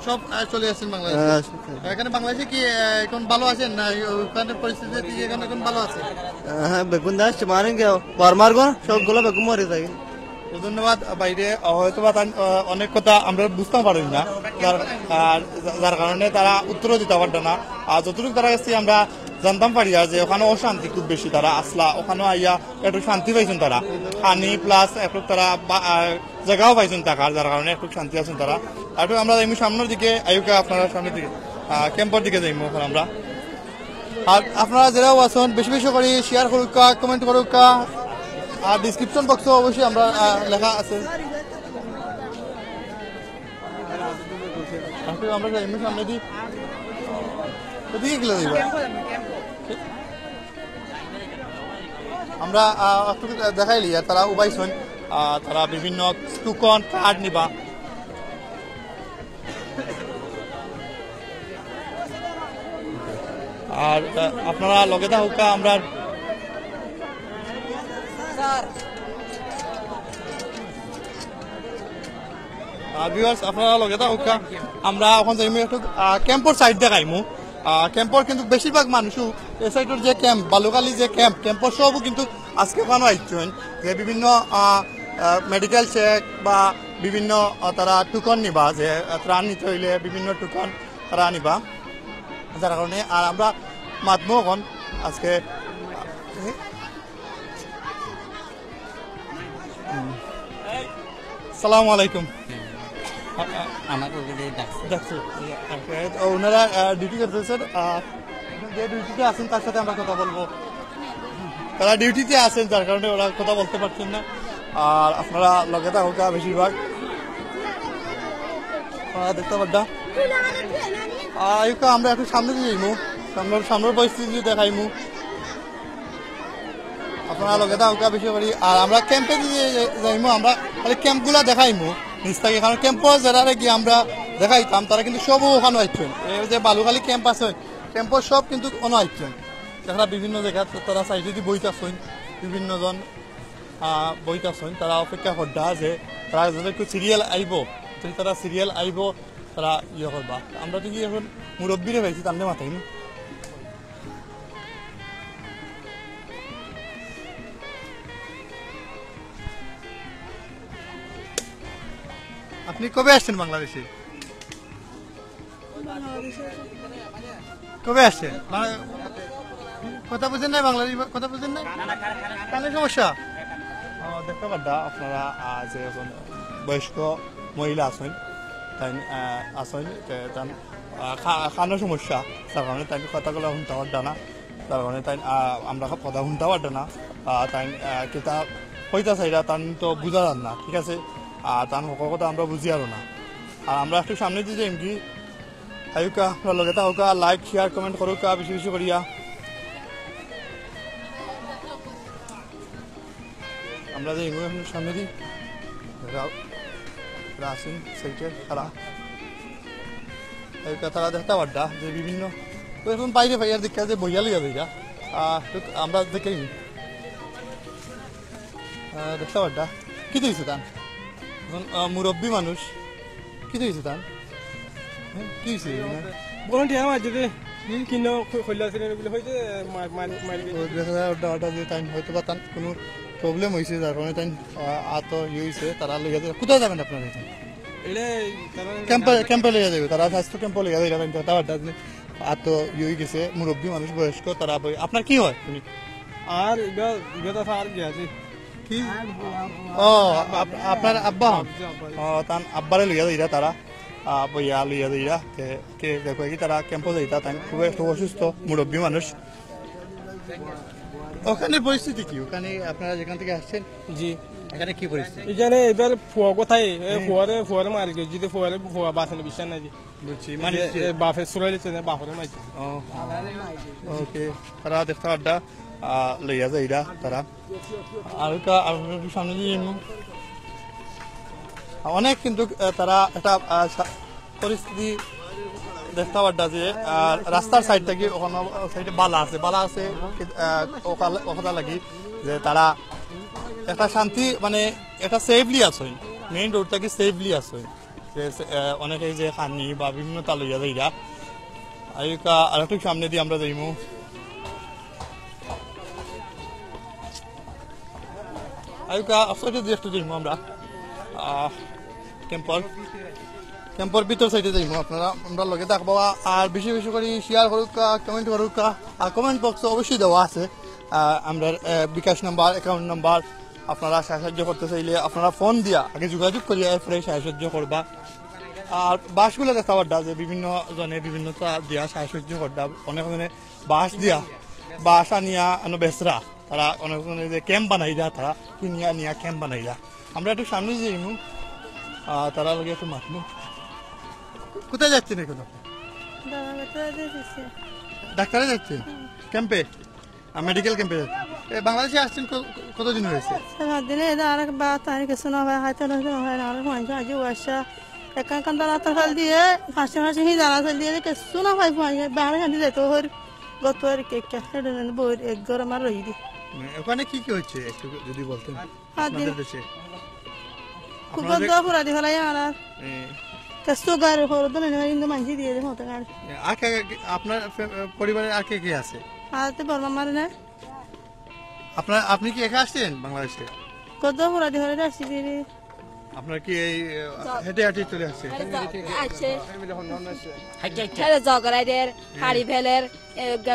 সব চলে আসছেন বাংলাদেশে এখানে বাংলাদেশে কি এখন ভালো আছেন না ওখানে পরিস্থিতি এখানে এখন ভালো আছে হ্যাঁ বেগুন দাস মারেন কে পরমার গো সবগুলো বেগুন মরে থাকে ধন্যবাদ বাইরে হয়তো বা অনেক কথা আমরা বুঝতে পারি না যার কারণে তারা উত্তরও দিতে পারতো না আর যতটুকু তারা কাছে আমরা জানতাম পারি যে ওখানে অশান্তি খুব বেশি তারা আসলা ওখানে আইয়া একটু শান্তি পাইছেন তারা পানি প্লাস একটু তারা জায়গাও পাইছেন টাকার যার কারণে একটু শান্তি আছেন তারা একটু আমরা যাইমু সামনের দিকে আইকা আপনারা সামনের দিকে ক্যাম্পের দিকে যাইমু ওখানে আমরা আর আপনারা যারাও আছেন বেশি বেশি করে শেয়ার করুক কমেন্ট করুক আর ডিসক্রিপশন বক্সে অবশ্যই আমরা লেখা আছে আমরা যাইমু সামনে দিই ওদিকে গেলে আমরা দেখাইলি আর তারা উপাইছেন তারা বিভিন্ন টুকন কার্ড নিবা আর আপনারা লগে থাকা আমরা ভিউয়ার্স আপনারা লগে থাকা আমরা এখন যাইমু একটু ক্যাম্পর সাইড দেখাইমু ক্যাম্পর কিন্তু বেশিরভাগ মানুষও এই সাইডের যে ক্যাম্প বালুকালি যে ক্যাম্পর সবও কিন্তু আজকে ওখানে আইছেন যে বিভিন্ন মেডিকেল চেক বা বিভিন্ন তারা টুকন নিবা যে ত্রাণ নিতে হইলে বিভিন্ন টুকন তারা নিবা যার কারণে আর আমরা মাতমো এখন আজকে সালামু আলাইকুম ওনারা ডিউটি করতেছেন যে ডিউটিতে আছেন তার সাথে আমরা কথা বলবো তারা ডিউটিতে আছেন যার কারণে ওরা কথা বলতে পারছেন না আর আপনারা লগে থাকা বেশিরভাগ দেখতে পাড্ডা আমরা একটু সামনে দিয়ে যাইমু সামনের পরিস্থিতি দেখাইমু আপনারা লগে থাকা বেশি করি আর আমরা ক্যাম্পে দিয়ে যাইমু আমরা খালি ক্যাম্পগুলা দেখাইমু নিজ থেকে কারণ ক্যাম্পও যারা গিয়ে আমরা দেখাইতাম তারা কিন্তু সবও ওখানে আইছেন এই যে বালুখালী ক্যাম্প আছে ক্যাম্পর সব কিন্তু ওখানে আইছেন যারা বিভিন্ন জায়গা তারা সাইডে দিয়ে বইতাছেন বিভিন্ন জন বইতাছেন তারা অপেক্ষা করডা যে তারা যদি একটু সিরিয়াল আইব যদি তারা সিরিয়াল আইব তারা ইয়ে করবা আমরা তো কি এখন মুরব্বীরে পাইছি তার মাথায় না আপনি কবে আসছেন বাংলাদেশে কবে আসছেন কথা বুঝেন নাই বাংলাদেশ কথা বুঝেন নাই কানে সমস্যা দেখতে পাড্ডা আপনারা যে এখন বয়স্ক মহিলা আছেন তাই আছেন খানোর সমস্যা তার কারণে তাই কথাগুলো শুনতে পারডা না তার কারণে তাই আমরা কথা শুনতে পারডা না তাই কিতা হইতা চাইরা তান তো বুঝা যান না ঠিক আছে আর তার সকল কথা আমরা বুঝি আর না আর আমরা একটু সামনে দিয়ে যাইম কি আয়ুকা আপনার লগে থাকা লাইক শেয়ার কমেন্ট করুক বেশি বেশি করিয়া আমরা যে এগুলো এখন সামনে দিই আসেন সেইটা তারা আয়ুকা তারা দেখতে পারডা যে বিভিন্ন এখন বাইরে ভাইয়ার দেখা যে বইয়া লইয়া যাইরা আমরা দেখে দেখতে পারডা কি দিয়েছে তান মুরব্বী মানুষ কি দিয়েছে তান কি হয়েছে ভলান্টিয়ার মাঝে কিনো খোলা ছিল বলে হয়তো হয়তো বা তান কোনো প্রবলেম হয়েছে যার কারণে তাই আত হয়েছে তারা লইয়া যাবে কোথায় যাবেন আপনারা ক্যাম্পে লইয়া যাবে তারা স্বাস্থ্য ক্যাম্পে লইয়া যাবে তারা আত হয়ে গেছে মুরব্বী মানুষ বয়স্ক তারা আপনার কি হয় তুমি আর আর গিয়াছি কি ও আপনার আব্বা ও তান আব্বারে লইয়া যাইরা তারা বইয়া লইয়া যাইরা কে দেখো কি তারা ক্যাম্পে যাইতা তাই খুব একটু অসুস্থ মুরব্বী মানুষ ওখানে পরিস্থিতি কি ওখানে আপনারা যেখান থেকে আসছেন জি এখানে কি পরিস্থিতি এখানে এবার ফুয়া কোথায় ফুয়ারে মারি গেছি যদি ফুয়া বাসেন বিশ্বাস নাই বুঝছি মানে বাফে সুরাই লিখছে বাফরে মাইছে ওকে তারা দেখতে পাড্ডা লইয়া যাইরা তারা আর সামনে দিয়ে অনেক কিন্তু তারা একটা পরিস্থিতি দেখতে পাড্ডা যে রাস্তার সাইড থেকে ওখানে সাইডে বালা আছে ওখানে লাগি যে তারা একটা শান্তি মানে একটা সেফলি আছে মেইন রোড থেকে সেফলি আছে যে অনেকে যে খানি বা বিভিন্ন তালুইয়া যাইরা আর একটু সামনে দিয়ে আমরা যাইমু সাইডে দিয়ে একটু যাইমু আমরা ক্যাম্পর ভিতর সাইডে যাইমু আপনারা আমরা লগে থাকবো আর বেশি বেশি করে শেয়ার করুক কমেন্ট করুক আর কমেন্ট বক্সে অবশ্যই দেওয়া আছে আমরা বিকাশ নাম্বার অ্যাকাউন্ট নাম্বার আপনারা সাহায্য করতে চাইলে আপনারা ফোন দিয়া আগে যোগাযোগ করিয়া এরপরে সাহায্য করবা আর বাসগুলো দেখা পাড্ডা যে বিভিন্ন জনে বিভিন্ন দিয়া সাহায্য করবা অনেক জনে বাস দিয়া বাস আনিয়া বেসরা তারা অনেক জনে যে ক্যাম্প বানাই যা তারা কিনিয়া নিয়া ক্যাম্প বানাই যা আমরা একটু সামনে যাইমু তারা লগে একটু মাতমু কোথায় যাচ্ছেন এখন ডাক্তারে যাচ্ছেন ক্যাম্পে মেডিকেল ক্যাম্পে বাংলাদেশে আসছেন কতদিন হয়েছে ওখানে কি কি হচ্ছে একটু যদি বলতেন আপনার পরিবারের আর কে কে আছে আপনি কি একা আসছেন বাংলাদেশে কত ফুরাদি হলে আসছি আপনার কি এই হেঁটে হেঁটে চলে আসছে জগরাইদের হাড়ি ফেলের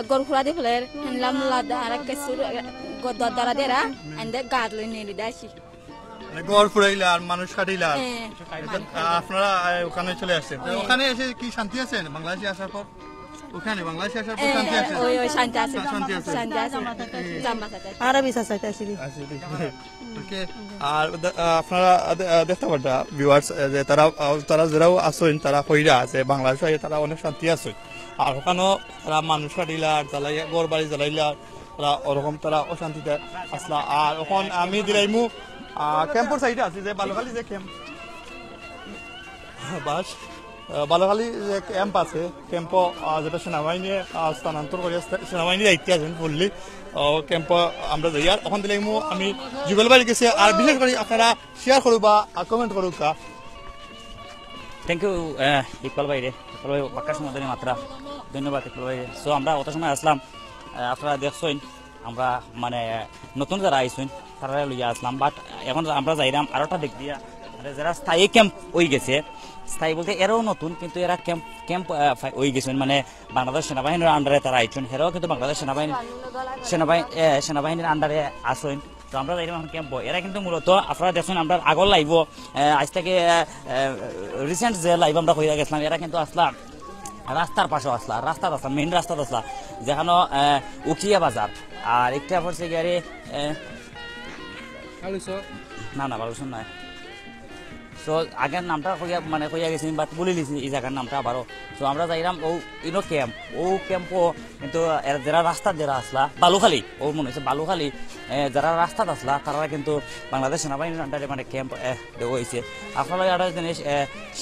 গরু ফুরাদি ফেলের লাম লাদা আর কিছু দরদারা দেরা এন্ড গাদ লই নিয়ে দাসি গড় ফুরাইলা আর মানুষ কাটিলা আপনারা ওখানে চলে আসছেন ওখানে এসে কি শান্তি আছেন বাংলাদেশে আসার পর ওখানে বাংলাদেশে আসার পর শান্তি আছে ওই শান্তি আছে শান্তি আছে আর বিশাস আছে আসি ওকে আর আপনারা দেখতে পারটা ভিউয়ার্স যে তারা যারাও আসেন তারা কইরা আছে বাংলাদেশে তারা অনেক শান্তি আছে আর ওখানেও তারা মানুষ কাটিলা আর জ্বালাই গড় বাড়ি জ্বালাইলা তারা ওরকম তারা অশান্তিতে আসলা আর ওখান আমি দিলাইমু ক্যাম্পর সাইডে আছে যে বালুখালী যে ক্যাম্প বাস বালুখালী যে ক্যাম্প আছে ক্যাম্প যেটা সেনাবাহিনী স্থানান্তর করে সেনাবাহিনীর দায়িত্বে আছেন বললি ক্যাম্প আমরা যাই আর ওখান দিলে আমি যুগল বাড়ি গেছি আর বিশেষ করে আপনারা শেয়ার করুক বা কমেন্ট করুক থ্যাংক ইউ ইকবাল ভাই বাক্কার সমাধানী মাত্রা ধন্যবাদ ইকবাল ভাই সো আমরা অত সময় আসলাম আপনারা দেখছেন আমরা মানে নতুন যারা আইসেন তারা লইয়া আসলাম বাট এখন আমরা যাইলাম আরোটা দিক দিয়া যারা স্থায়ী ক্যাম্প হয়ে গেছে স্থায়ী বলতে এরাও নতুন কিন্তু এরা ক্যাম্প হয়ে গেছেন মানে বাংলাদেশ সেনাবাহিনীর আন্ডারে তারা আইছেন এরাও কিন্তু বাংলাদেশ সেনাবাহিনীর আন্ডারে আসেন তো আমরা যাইলাম এখন ক্যাম্প এরা কিন্তু মূলত আপনারা দেখছেন আমরা আগর লাইভ আজ থেকে রিসেন্ট যে লাইভ আমরা হয়ে গেছিলাম এরা কিন্তু আসলাম রাস্তার পাশে আসলা মেইন রাস্তা আসলা যেখানে উকিয়া বাজার আর একটা পড়ছে গিয়ে না বালুসন নাই সো আগের নামটা কইয়া গেছি বাট বলে দিয়েছি এই জায়গার নামটা আবারও সো আমরা যাইলাম ক্যাম্পও কিন্তু যারা রাস্তার যারা আসলা বালুখালী মনে হচ্ছে বালুখালী যারা রাস্তাত আসলা তারা কিন্তু বাংলাদেশ সেনাবাহিনীর আন্ডারে মানে ক্যাম্প দেওয়া হয়েছে আপনারা একটা জিনিস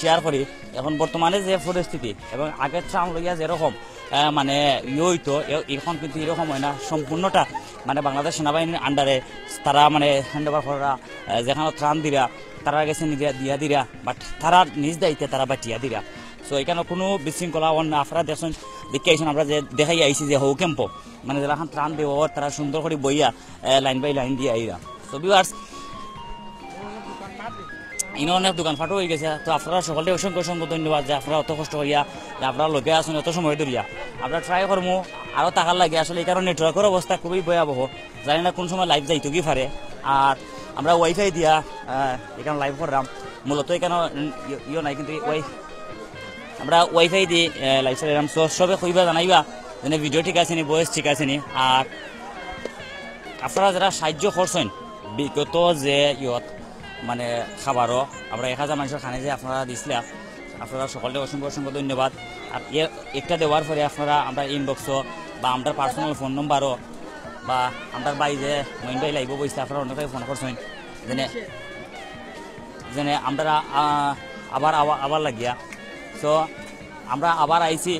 শেয়ার করি এখন বর্তমানে যে পরিস্থিতি এবং আগের ট্রাম লইয়া যেরকম মানে হইতো এখন কিন্তু এরকম হয় না সম্পূর্ণটা মানে বাংলাদেশ সেনাবাহিনীর আন্ডারে তারা মানে হ্যান্ড ওভার করা যেখানে ত্রাণ দিরা তারা গেছে দিয়া দিরা বাট তারা নিজ দায়িত্বে তারা বাটিয়া দিরা সো এখানে কোনো বিশৃঙ্খলা অন্য আপনারা দেখে আইসেন আমরা যে দেখাই আইসি যে হৌ ক্যাম্প মানে যারা ত্রাণ দেব তারা সুন্দর করে বইয়া লাইন বাই লাইন দিয়ে আইরা তো ভিউয়ার্স ইনো অনেক দোকানপাটও হয়ে গেছে। তো আপনারা সকলকে অসংখ্য অসংখ্য ধন্যবাদ যে আপনারা অত কষ্ট করিয়া যে আপনারা লোকে আসুন এত সময় ধরিয়া। আমরা ট্রাই করবো আরও টাকার লাগে আসলে এই কারণে নেটওয়ার্কের অবস্থা খুবই ভয়াবহ, জানি না কোন সময় লাইভ যাইতো কি পারে। আর আমরা ওয়াইফাই দিয়া এখানে লাইভ করলাম, মূলত এখানে ইয়ে নাই, কিন্তু আমরা ওয়াইফাই দিয়ে লাইভ চালাম। সো সবে কইবা জানাইবা যে ভিডিও ঠিক আছে নি, ভয়েস ঠিক আছে নি। আর আপনারা যারা সাহায্য করছেন বিগত যে ইয়ত মানে খাবারও আমরা 1000 মানুষের খানে যে আপনারা দিছিলা, আপনারা সকলকে অসংখ্য অসংখ্য ধন্যবাদ। আর একটা দেওয়ার পরে আপনারা আমরা ইনবক্সও বা আমরা পার্সোনাল ফোন নম্বরও বা আমরা বাই যে মইন ভাই লাইভ বসতে আপনারা অনেকটাই ফোন করছেন যেনে আমরা আবার লাগিয়া। সো আমরা আবার আইছি,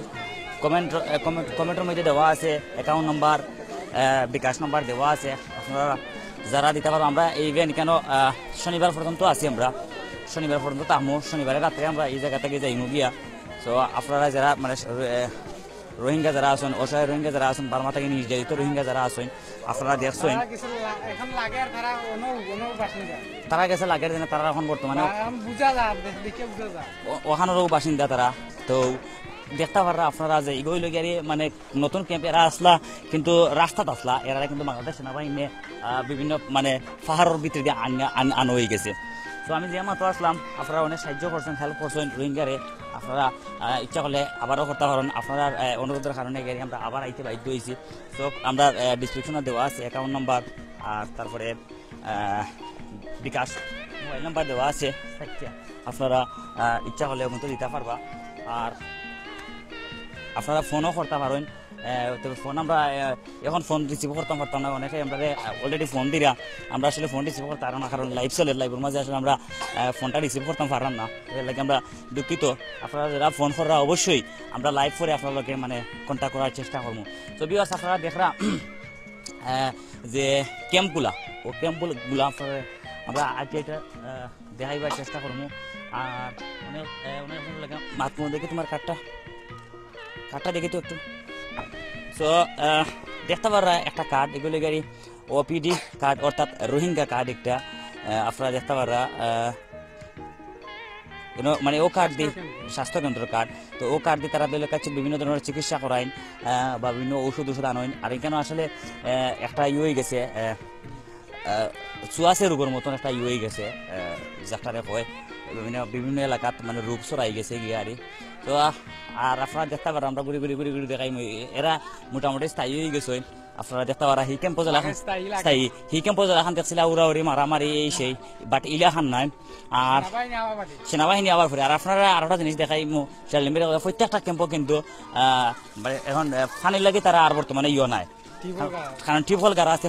কমেন্টের মধ্যে দেওয়া আছে অ্যাকাউন্ট নাম্বার, বিকাশ নাম্বার দেওয়া আছে, আপনারা যারা দিতে পারবো। আমরা এই ইভেন্ট কেন শনিবার পর্যন্ত আছি, আমরা শনিবার পর্যন্ত তাহমো, শনিবারের রাত্রে আমরা এই জায়গা থেকে যাইমু গিয়া। সো আপনারা যারা মানে রোহিঙ্গা যারা আছেন, অসহায় রোহিঙ্গা যারা আছেন, বার্মা থেকে নির্যাতিত রোহিঙ্গা যারা আছেন, আপনারা দেখছেন তারা গেছে লাগের দিনে, তারা এখন বর্তমানে ওখানেরও বাসিন্দা তারা। তো দেখতে পারা আপনারা যে এগোই লগিয়ারি মানে নতুন ক্যাম্প এরা আসলা, কিন্তু রাস্তাত আসলা এরা কিন্তু বাংলাদেশ সেনাবাহিনী বিভিন্ন মানে পাহাড়ের ভিতরে দিয়ে আন হয়ে গেছে। তো আমি যে মাত্র আসলাম, আপনারা অনেক সাহায্য করছেন, হেল্প করছেন রোহিঙ্গারে। আপনারা ইচ্ছা করলে আবারও করতে পারেন, আপনারা অনুরোধের কারণে গেলে আমরা আবার আইতে বাধ্য হয়েছি। তো আমরা ডিসক্রিপশনে দেওয়া আছে অ্যাকাউন্ট নাম্বার, আর তারপরে বিকাশ মোবাইল নাম্বার দেওয়া আছে, আপনারা ইচ্ছা করলে মতো দিতে পারবা। আর আপনারা ফোনও করতে পারেন, তবে ফোন আমরা এখন ফোন রিসিভ করতাম পারতাম না, অনেকে আমরা অলরেডি ফোন দিরা আমরা আসলে ফোন রিসিভ করতে পারলাম না, কারণ লাইভ চলে, লাইভের মাঝে আসলে আমরা ফোনটা রিসিভ করতাম পারলাম না, এর লাগে আমরা দুঃখিত। আপনারা যারা ফোন করা অবশ্যই আমরা লাইভ করে আপনাদেরকে মানে কন্ট্যাক্ট করার চেষ্টা করবো। তো বিয়াস আপনারা দেখরা যে ক্যাম্পগুলা, ও ক্যাম্পগুলা আপনারা আমরা আজকে এটা দেখাইবার চেষ্টা করবো। আর অনেক লাগে মাত দেখে তোমার কার্ডটা দেখি তো একটু। সো দেখতে পারা একটা কার্ড, এগুলো গাড়ি ওপিডি কার্ড অর্থাৎ রোহিঙ্গা কার্ড একটা আপনারা দেখতে পারা, মানে ও কার্ড দিয়ে স্বাস্থ্যকেন্দ্র কার্ড। তো ও কার্ড দিয়ে তারা দলের কাছে বিভিন্ন ধরনের চিকিৎসা করাইন বা বিভিন্ন ওষুধ আনেন। আর এখানে আসলে একটা হয়ে গেছে চুয়াশে রোগের মতন একটা হয়ে গেছে, যাটারে কয় বিভিন্ন এলাকাত মানে রোগ ছড়াই গেছে গিয়ে আর। তো আর আপনারা দেখতে পারেন আমরা ঘুরি দেখাই এরা মোটামুটি স্থায়ী হয়ে গেছে। আপনারা দেখতে পারা হি ক্যাম্প স্থায়ী হি ক্যাম্প এখন দেখছিল উড়াউড়ি মারামারি এই সেই, বাট ইলাখান নাই। আর সেনাবাহিনী আবার ফিরে। আর আপনারা আর একটা জিনিস দেখাই প্রত্যেকটা ক্যাম্পও কিন্তু এখন ফানির লাগে তারা আর বর্তমানে নাই, কারণ টিউবওয়েল গাড়া আছে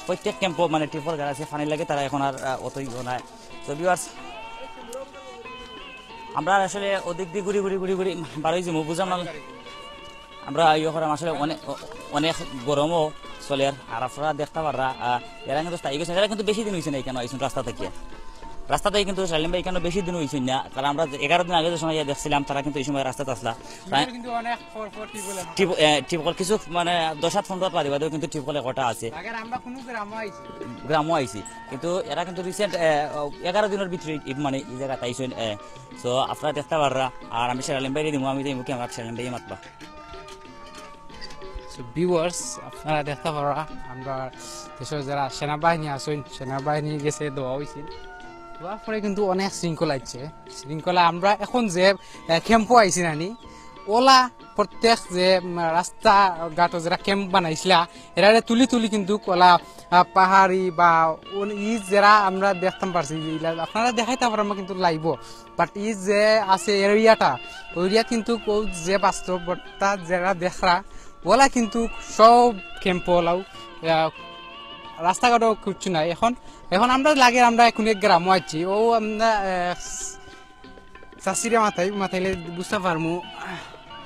প্রত্যেক ক্যাম্প মানে টিউবওয়েল গাড়া আছে, ফানির লাগে তারা এখন আর অত নাই। তো ভিউয়ার্স আমরা আসলে ওদিক দিয়ে ঘুরি বারোই যাবো, বুঝলাম না আমরা ইয়ে করাম। আসলে অনেক গরমও চলে। আর আপনারা দেখতে পারা এরা কিন্তু স্থায়ী গেছেন, এরা কিন্তু বেশি দিন হয়েছে না এখানে আইসুন রাস্তা থেকে কিন্তু সালিম ভাই এখানে বেশি দিন হয়েছে না, কারণ আমরা 11 দিন আগে যে সময় দেখছিলাম তারা কিন্তু এই সময় রাস্তাতে আসলা টিপকল কিছু মানে 10-15 পারিবারেও কিন্তু টিপকলে কটা আছে, গ্রামও আইসি। কিন্তু এরা কিন্তু রিসেন্ট 11 দিনের ভিতরে মানে এই জায়গাতে আইসেন। সো আপনারা দেখতে পাররা। আর আমি সালিম ভাই দিব, আমি দিই মুখে আমার সালিম ভাই মাতবা। ভিউয়ার্স আপনারা দেখতে পারা আমরা দেশের যারা সেনাবাহিনী আছেন, সেনাবাহিনী গেছে দেওয়া হয়েছিল, দেওয়ার পরে কিন্তু অনেক শৃঙ্খলা আমরা এখন যে ক্যাম্পও আইছি নানি ওলা প্রত্যেক যে রাস্তা ঘাটও যারা ক্যাম্প বানাইছিলা এরা তুলি কিন্তু ওলা পাহাড়ি বা ই যারা আমরা দেখতাম পারছি, আপনারা দেখাইতে পারবো কিন্তু লাইব, বাট ই যে আছে এরিয়াটা এরিয়া কিন্তু যে বাস্তবতা যারা দেখরা ওলা কিন্তু সব ক্যাম্প ওলাও রাস্তাঘাটও কিছু নাই। এখন আমরা লাগে আমরা এখন গ্রামও আছি, ও আমরা চাষিরা মাথাইলে বুঝতে পারবো।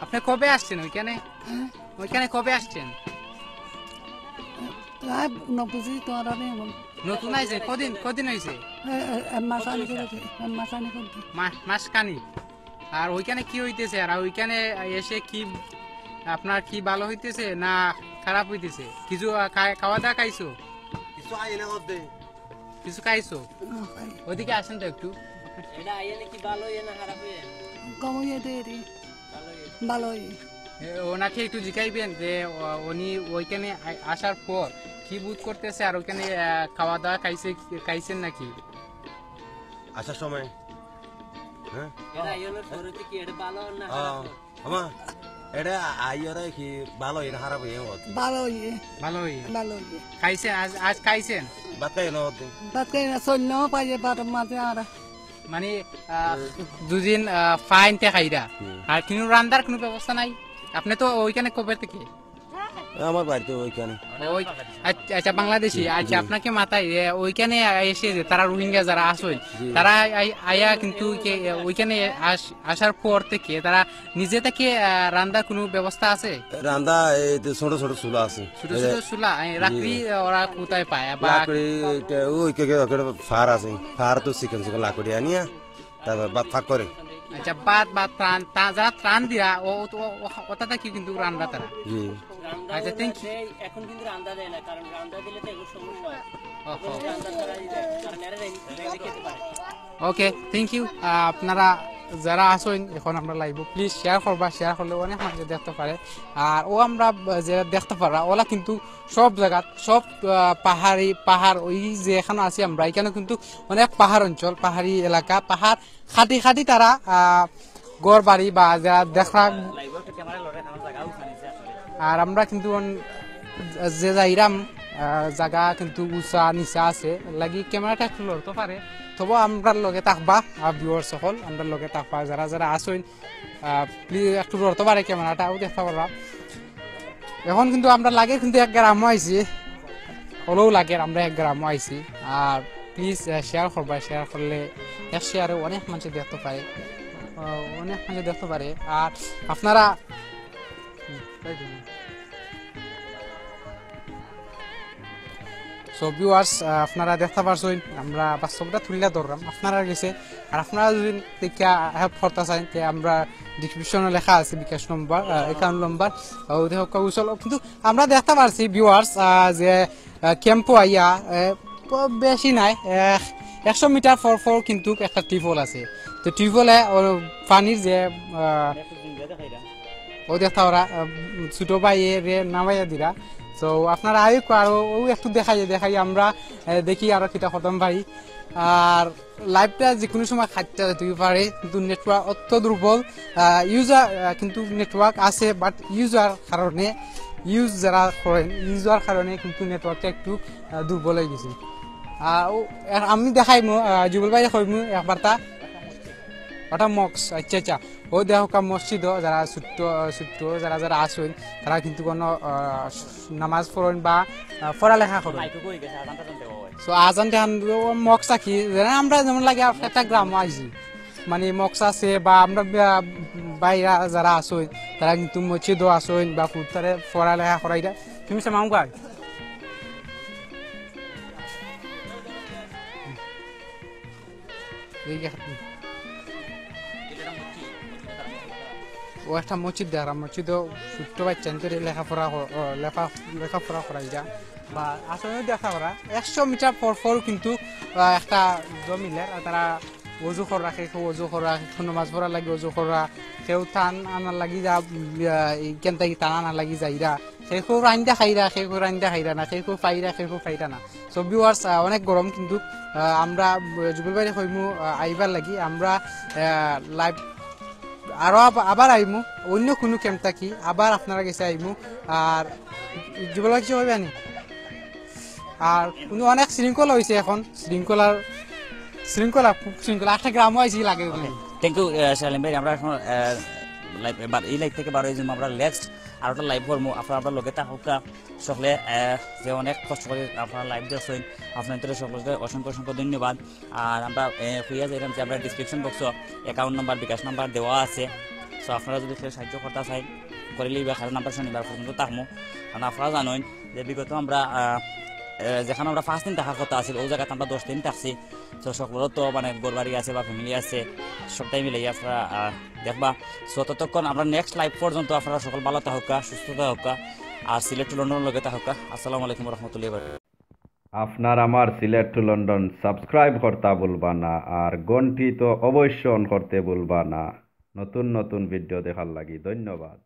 আপনি কবে আসছেন ওইখানে কবে আসছেন? নতুন আইছে কদিন হয়েছে? মাসখানি। আর ওইখানে কি হইতেছে? আর ওইখানে এসে কি আপনার কি ভালো হইতেছে না খারাপ হইতেছে? কিছু খাওয়া দাওয়া খাইছো? কিছু খাইছো ওদিকে আসেন তো একটু ওনাকে একটু জিজ্ঞাইবেন যে উনি ওইখানে আসার পর কি বোধ করতেছে আর ওইখানে খাওয়া দাওয়া খাইছেন নাকি আসার সময় এটা আইয়রে কি ভালো না খারাপ ভালো খাইছেন আজ খাইছেন ভাত খাই না মানে দুদিন ফাইনতে খাইরা আর কিন্তু রান্নার কোনো ব্যবস্থা নাই আপনি তো ওইখানে কবে থেকে আমার বাড়িতে ওইখানে আচ্ছা বাংলাদেশি আচ্ছা আপনাকে মাথায় ওইখানে এসে তারা রোহিঙ্গা যারা আসেন তারা আয়া কিন্তু ওইখানে আসার পর থেকে তারা নিজে থেকে রান্নার কোনো ব্যবস্থা আছে রান্না ছোট ছোট চুলা আছে ছোট ছোট চুলা রাত্রি ওরা কোথায় পায় বা ওই ফার আছে ফার তো চিকেন লাকড়ি আনিয়া তারপর ভাত ফাঁক করে আচ্ছা ভাত যারা ত্রাণ দিয়া ওটা কি কিন্তু রান্না তারা আচ্ছা থ্যাংক ইউ এখন কিন্তু রান্না দেয় না কারণ রান্না দিলে তো এগুলো সমস্যা হয় ওকে থ্যাংক ইউ আপনারা যারা আসেন এখন আমরা লাইভ প্লিজ শেয়ার করবা শেয়ার করলে অনেক মানুষ দেখতে পারে আর ও আমরা যে দেখতে পারা ওলা কিন্তু সব জায়গা সব পাহাড় ওই যে এখানে আছি আমরা এখানে কিন্তু অনেক পাহাড় অঞ্চল পাহাড়ি এলাকা পাহাড় খাটি তারা গড় বাড়ি বা যারা দেখা আর আমরা কিন্তু যে যাইরাম জায়গা কিন্তু উঁচা নিচা আছে লাগি ক্যামেরাটা একটু লড়তে পারে তবু আমরা লগে থাকবা ভিউয়ার সকল আমরা লগে থাকবা যারা যারা আসেন প্লিজ একটু লড়তে পারে ক্যামেরাটাও দেখতে পারবা এখন কিন্তু আমরা লাগে কিন্তু এক গ্রামও আইছি হলেও লাগে আমরা এক গ্রামও আইছি আর প্লিজ শেয়ার করবা শেয়ার করলে এক শেয়ারে অনেক মানুষ দেখতে পারে আর আপনারা সো ভিউয়ার্স আপনারা দেখতে পারছেন আমরা বাস্তবটা তুলিয়া ধরলাম আপনারা গেছে আর আপনারা যদি দেখা হেল্প করতে চান তে আমরা ডিসক্রিপশনে লেখা আছে বিকাশ নম্বর অ্যাকাউন্ট নম্বর কিন্তু আমরা দেখতে পারছি ভিউয়ার্স যে ক্যাম্পো আইয়া বেশি নাই 100 মিটার ফর কিন্তু একটা টিউবওয়েল আছে তো টিউবওয়েলে পানির যে ও দেখা ওরা ছোট ভাইয়ে নামাইয়া দিরা তো আপনারা আরো একটু দেখাই আমরা দেখি আরো কিটা খতম ভাই আর লাইভটা যে কোনো সময় খাইতে যেতে পারে কিন্তু নেটওয়ার্ক অত দুর্বল ইউজার কিন্তু নেটওয়ার্ক আছে বাট ইউজার কারণে কিন্তু নেটওয়ার্কটা একটু দুর্বল হয়ে গেছে আমি দেখাইমু জুবল ভাই দেখাইমু একবারটা ওটা মক্স আচ্ছা ও দেখা মসজিদ যারা ছোট্ট যারা আসেন তারা কিন্তু কোনো নামাজ পড়েন বা পড়ালেখা করেন সো আজান দেখান মক্স থাকি আমরা যেমন লাগে একটা গ্রাম আইছি মানে মক্স আছে বা আমরা বাইরা যারা আসেন তারা কিন্তু মসজিদও আসেন বা ফুটতারে পড়ালেখা করাই দেয় তুমি সে মামু গাই ও একটা মসজিদ দেখা মসজিদও ছোট্ট বাচ্চা লেখাপড়া করাই যা বা আসলে দেখা করা 100 মিটার পর কিন্তু একটা জমিলে তারা ওজু করা ওজু করা নামাজ পড়া লাগে ওজু করা কেউ টান আনার লাগি যা কেন থাকি টান আনার লাগি যাইরা সেই খুব রান্দা খাইরা না সেই খুব ফাইরা না সো ভিউয়ার্স অনেক গরম কিন্তু আমরা জুবল ভাই কইমু আইবার লাগি আমরা লাইভ আরো আবার আইমু অন্য কোনো ক্যাম্প থাকি আবার আপনারা গেছে আইমু আর জুবল ভাই কিছু হইবে নি আর কিন্তু অনেক শৃঙ্খলা হয়েছে এখন শৃঙ্খলা একটা গ্রামও আইসি লাগে থ্যাংক ইউ শালিম ভাই আমরা এখন এই লাইভ থেকে বার হয়েছি আমরা নেক্সট আর একটা লাইভ করবো আপনার লগে থাকুক সকলে যে অনেক কষ্ট করে আপনারা লাইভ দেখছেন আপনাদের সকলকে অসংখ্য ধন্যবাদ আর আমরা হইয়া যাইলাম যে আমরা ডিসক্রিপশন বক্স অ্যাকাউন্ট নাম্বার বিকাশ নাম্বার দেওয়া আছে সো আপনারা যদি কেউ সাহায্য করতে চাই করে লিবা কারণ আমরা শনিবার পর্যন্ত থাকবো কারণ আপনারা জানেন যে বিগত আমরা যেখানে আমরা 5 দিন থাকার কথা আছে ওই জায়গাতে আমরা 10 দিন থাকছি তো সকলেরও তো মানে ঘরবাড়ি আছে বা ফ্যামিলি আছে সবটাই মিলে আপনারা দেখবা সো ততক্ষণ আমরা নেক্সট লাইভ পর্যন্ত আপনারা সকল ভালো থাকুক সুস্থ থাকুক আর সিলেট টু লন্ডনের লগে থাকুক আসসালামু আলাইকুম রহমতুল্লাহি। আপনার আমার সিলেট টু লন্ডন সাবস্ক্রাইব করতে ভুলবা না আর ঘন্টি তো অবশ্য অন করতে ভুলবা না নতুন নতুন ভিডিও দেখার লাগি ধন্যবাদ।